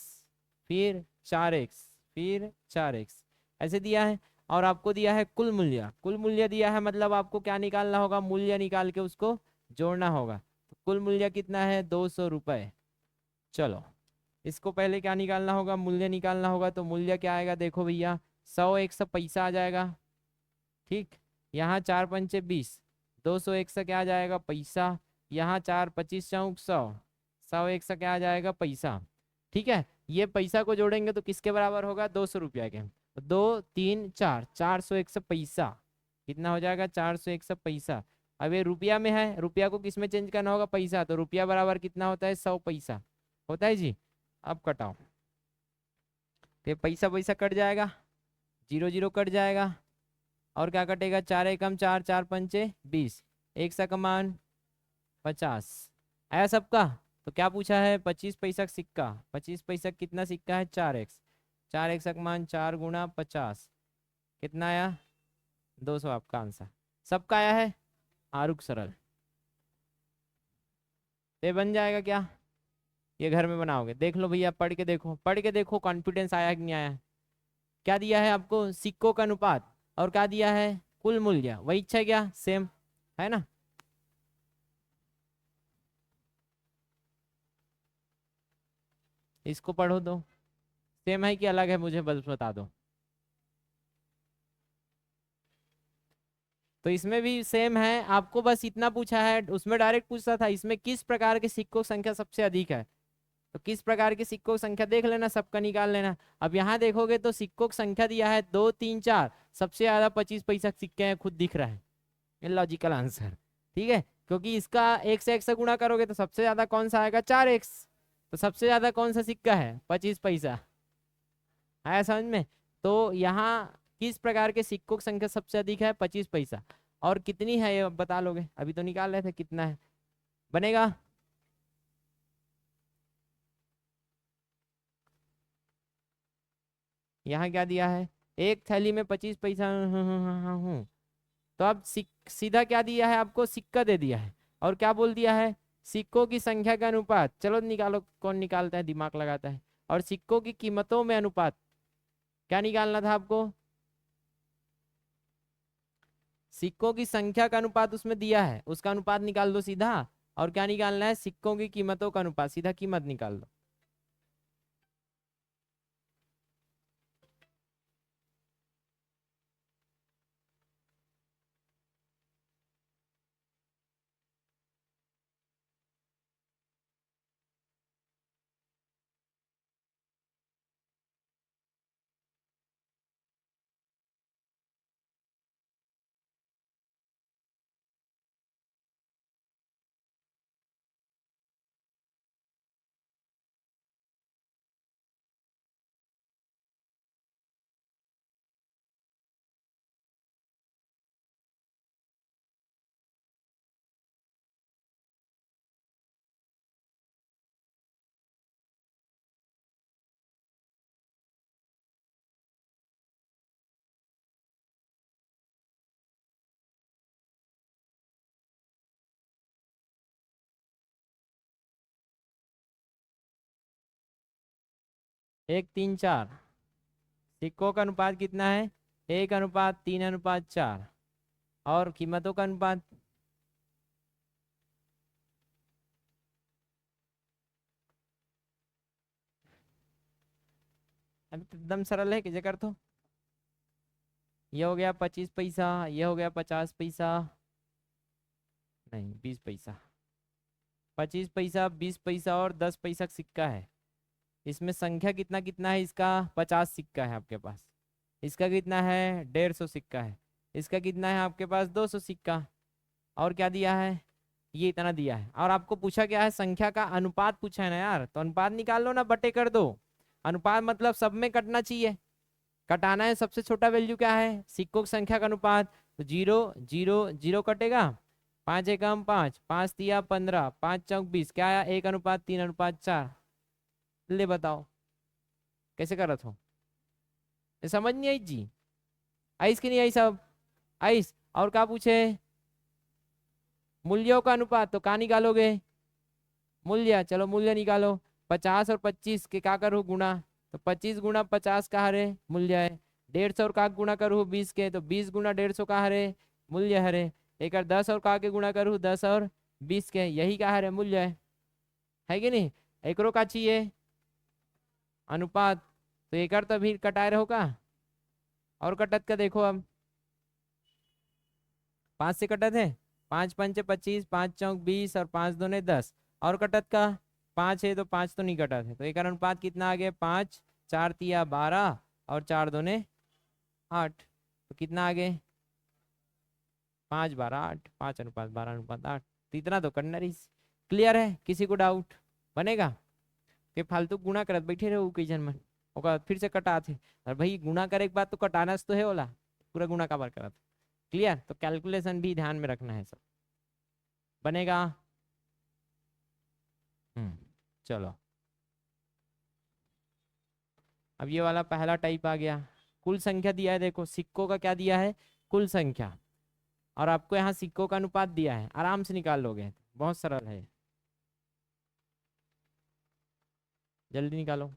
A: फिर 4x, फिर 4x, ऐसे दिया है। और आपको दिया है कुल मूल्य, कुल मूल्य दिया है, मतलब आपको क्या निकालना होगा, मूल्य निकाल के उसको जोड़ना होगा। तो कुल मूल्य कितना है, 200 रुपये। चलो इसको पहले क्या निकालना होगा, मूल्य निकालना होगा। तो मूल्य क्या आएगा, देखो भैया 100 100 पैसा आ जाएगा, ठीक। यहाँ 4 पंचे 20, 200 100 क्या आ जाएगा, पैसा। यहाँ 4 25 × 100, 100 100 क्या आ जाएगा, पैसा, ठीक है। ये पैसा को जोड़ेंगे तो किसके बराबर होगा, 200 रुपया के। तो 2 3 4, 400 100 पैसा, कितना हो जाएगा, 400 100 पैसा। अब ये रुपया में है, रुपया को किस में चेंज करना होगा, पैसा। तो रुपया बराबर कितना होता है, 100 पैसा होता है जी। अब कटाओ, तो ये पैसा पैसा कट जाएगा, 0 0 कट जाएगा, और क्या कटेगा, 4 एकम 4, 4 पंचे 20, 100 का मान 50। आया सबका। तो क्या पूछा है, 25 पैसा का सिक्का, 25 पैसा कितना सिक्का है, 4x, 4x का मान 4 × 50, कितना आया, 200 आपका आंसर। सबका आया है, आरुख सरल। ये बन जाएगा क्या, ये घर में बनाओगे, देख लो भैया, पढ़ के देखो, पढ़ के देखो कॉन्फिडेंस आया कि नहीं आया। क्या दिया है आपको, सिक्कों का अनुपात, और क्या दिया है, कुल मूल्य, वही इच्छा है क्या, सेम है ना। इसको पढ़ो दो, सेम है कि अलग है, मुझे बस बता दो। तो इसमें भी सेम है, आपको बस इतना पूछा है, उसमें डायरेक्ट पूछता था इसमें किस प्रकार के सिक्कों की संख्या सबसे अधिक है। तो किस प्रकार के सिक्कों की संख्या देख लेना, सबका निकाल लेना। अब यहाँ देखोगे तो सिक्कों की संख्या दिया है 2 3 4, सबसे ज्यादा 25 पैसा के सिक्के हैं, खुद दिख रहा है। ये लॉजिकल आंसर, ठीक है। क्योंकि इसका एक से एक से गुणा करोगे तो सबसे ज्यादा कौन सा आएगा, 4x। तो सबसे ज्यादा कौन सा सिक्का है, 25 पैसा। आया समझ में। तो यहाँ किस प्रकार के सिक्कों की संख्या सबसे अधिक है, 25 पैसा। और कितनी है ये बता लोगे, अभी तो निकाल रहे थे कितना है, बनेगा। यहाँ क्या दिया है, एक थैली में 25 पैसा। हूँ। तो अब सीधा क्या दिया है आपको, सिक्का दे दिया है। और क्या बोल दिया है, सिक्कों की संख्या का अनुपात। चलो निकालो, कौन निकालता है, दिमाग लगाता है। और सिक्कों की कीमतों में अनुपात, क्या निकालना था आपको, सिक्कों की संख्या का अनुपात उसमें दिया है, उसका अनुपात निकाल दो सीधा। और क्या निकालना है, सिक्कों की कीमतों का अनुपात, सीधा कीमत निकाल दो। एक तीन चार, सिक्कों का अनुपात कितना है, 1:3:4। और कीमतों का अनुपात, अभी तो एकदम सरल है, कि कर तो। ये हो गया 25 पैसा, ये हो गया 50 पैसा, नहीं 20 पैसा। 25 पैसा, 20 पैसा और 10 पैसा का सिक्का है। इसमें संख्या कितना कितना है इसका, 50 सिक्का है आपके पास। इसका कितना है, 150 सिक्का है। इसका कितना है आपके पास, 200 सिक्का। और क्या दिया है, ये इतना दिया है। और आपको पूछा क्या है, संख्या का अनुपात पूछा है ना यार, तो अनुपात निकाल लो ना, बटे कर दो। अनुपात मतलब सब में कटना चाहिए, कटाना है। सबसे छोटा वैल्यू क्या है, सिक्कों की संख्या का अनुपात। तो 0 0 0 कटेगा, 5 एकम 5, 5 तिया 15, 5 चौक 20, क्या आया, 1:3:4। ले बताओ कैसे कर रहा था, ये समझ नहीं आई जी, आइस की नहीं आई सब, आइस। और क्या पूछे, मूल्यों का अनुपात, तो कहाँ निकालोगे, मूल्य, चलो मूल्य निकालो। 50 और 25 के क्या करूँ गुणा, तो 25 गुणा 50 का हरे मूल्य है। 150 और का गुणा करूँ 20 के, तो 20 गुणा 150 का हरे मूल्य हरे। एक और 10 और का के गुणा करूँ 10 और 20 के, यही का हरे मूल्य है कि नहीं। एक का चाहिए अनुपात, तो एक तो भी कटाए रहो का। और कटत का देखो अब, 5 से कटत है, 5 पंचे 25, 5 चौक 20 और 5 दूने 10। और कटत का 5 है, तो 5 तो नहीं कटत है, तो एक अनुपात कितना आ गया, 5, 4 तिया 12 और 4 दूने 8। तो कितना आ गए, 5 12 8, 5:12:8। तो इतना तो करना रही। क्लियर है, किसी को डाउट बनेगा, कि फालतू गुणा करत बैठे रहो कई जन मन, ओका फिर से कटाते। और भाई गुणा करे के बाद तो कटाना तो है वाला, पूरा गुणा का बार करत। क्लियर, तो कैलकुलेशन भी ध्यान में रखना है सब, बनेगा। चलो, अब ये वाला पहला टाइप आ गया। कुल संख्या दिया है, देखो सिक्कों का क्या दिया है, कुल संख्या। और आपको यहाँ सिक्कों का अनुपात दिया है, आराम से निकाल लोगे, बहुत सरल है, जल्दी निकालो।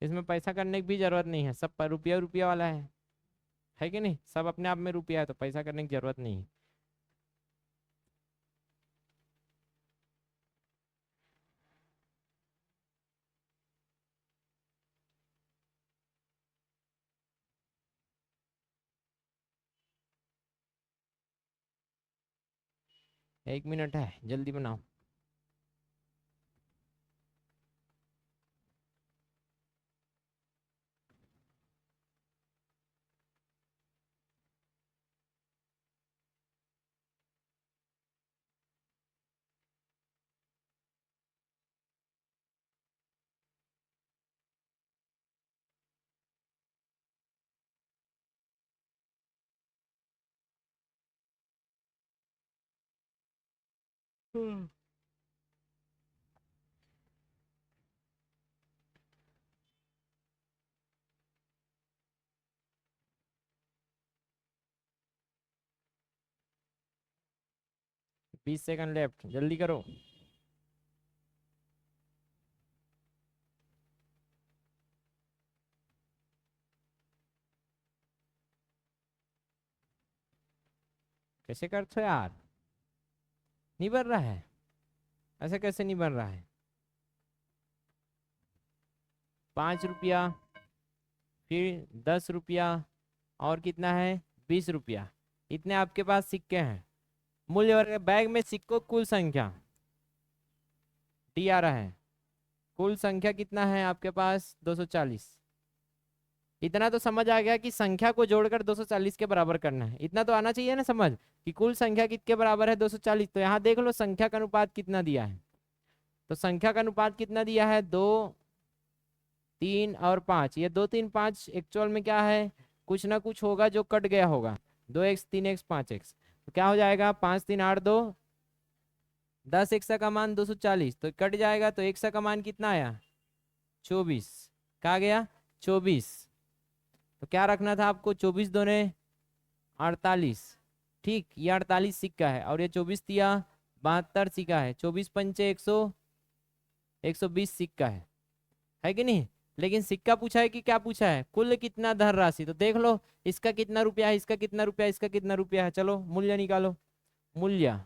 A: इसमें पैसा करने की भी जरूरत नहीं है, सब पर रुपया रुपया वाला है कि नहीं, सब अपने आप में रुपया है, तो पैसा करने की जरूरत नहीं है। 1 मिनट है, जल्दी बनाओ। हम्म। 20 सेकंड लेफ्ट, जल्दी करो। कैसे करते हो यार, नहीं बन रहा है, ऐसे कैसे नहीं बन रहा है? 5 रुपया, फिर 10 रुपया, और कितना है? 20 रुपया। इतने आपके पास सिक्के हैं। मूल्य वर्ग बैग में सिक्कों कुल संख्या डी आ रहा है। कुल संख्या कितना है आपके पास? 240। इतना तो समझ आ गया कि संख्या को जोड़कर 240 के बराबर करना है। इतना तो आना चाहिए ना समझ, कि कुल संख्या किसके बराबर है? 240। तो यहाँ देख लो संख्या का अनुपात कितना दिया है। तो संख्या का अनुपात कितना दिया है? 2, 3 और 5। ये 2, 3, 5 एक्चुअल में क्या है? कुछ ना कुछ होगा जो कट गया होगा। 2x, 3x, 5x। तो क्या हो जाएगा? 5, 3, 8, 2, 10 एक्सा का मान 240, तो कट जाएगा। तो एक्सा का मान कितना आया? 24। कहा गया 24। तो क्या रखना था आपको? 24 दूने 48। ठीक, ये 48 सिक्का है और ये 24 दिया 72 सिक्का है। 24 पंचे 120 सिक्का है कि नहीं? लेकिन सिक्का पूछा है कि क्या पूछा है? कुल कितना धन राशि। तो देख लो इसका कितना रुपया है, इसका कितना रुपया है, इसका कितना रुपया है। चलो मूल्य निकालो। मूल्य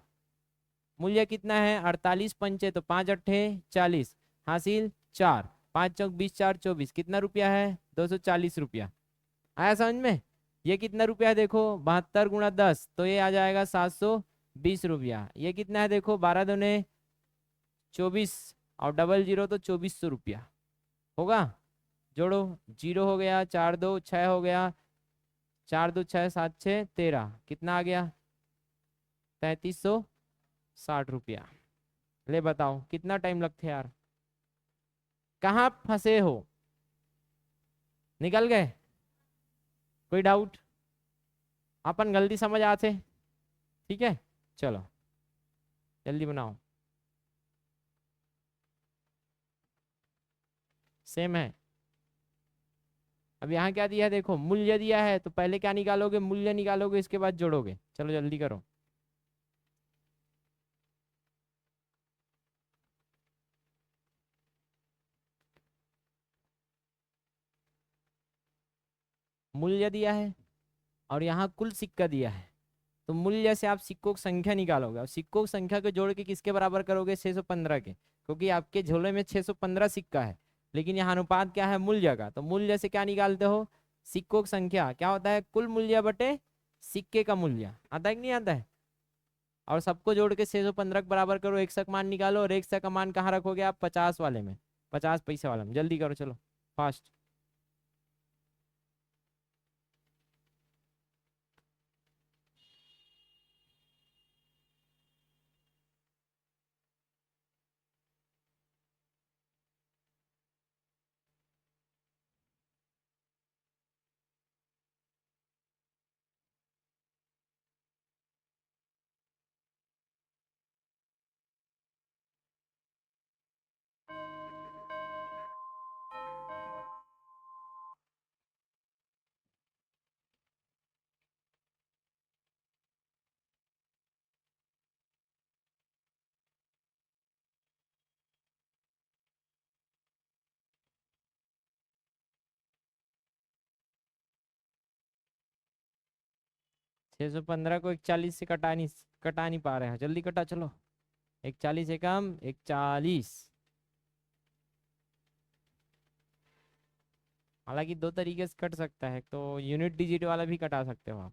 A: मूल्य कितना है? 48 पंचे तो 5 अट्ठे 40, हासिल 4, 5 चौक 20, 4 24, कितना रुपया है? 240 रुपया। आया समझ में? ये कितना रुपया है देखो, 72 × 10, तो ये आ जाएगा 720 रुपया। ये कितना है देखो, 12 दूने 24 और डबल जीरो तो 2400 रुपया होगा। जोड़ो, 0 हो गया, 4 2 6 हो गया, 4 2 6 7 6 13, कितना आ गया? 3360 रुपया। ले बताओ कितना टाइम लगता है यार? कहाँ फंसे हो? निकल गए? कोई डाउट? अपन गलती समझ आते? ठीक है, चलो जल्दी बनाओ। सेम है। अब यहाँ क्या दिया है देखो, मूल्य दिया है, तो पहले क्या निकालोगे? मूल्य निकालोगे, इसके बाद जोड़ोगे। चलो जल्दी करो। मूल्य दिया है और यहाँ कुल सिक्का दिया है, तो मूल्य से आप सिक्कों की संख्या निकालोगे और सिक्कों की संख्या को जोड़ के किसके बराबर करोगे? 615 के, क्योंकि आपके झोले में 615 सिक्का है। लेकिन यहाँ अनुपात क्या है? मूल्य का। तो मूल्य से क्या निकालते हो? सिक्कों की संख्या क्या होता है? कुल मूल्य बटे सिक्के का मूल्य। आता है कि नहीं आता है? और सबको जोड़ के 615 के बराबर करो, एक सौ का मान निकालो। और एक सौ का मान कहाँ रखोगे आप? 50 वाले में, 50 पैसे वाले में। जल्दी करो, चलो फास्ट। 615 को 41 से कटा नहीं पा रहे हैं। जल्दी कटा, चलो। 41 एकम 41। हालांकि दो तरीके से कट सकता है, तो यूनिट डिजिट वाला भी कटा सकते हो आप।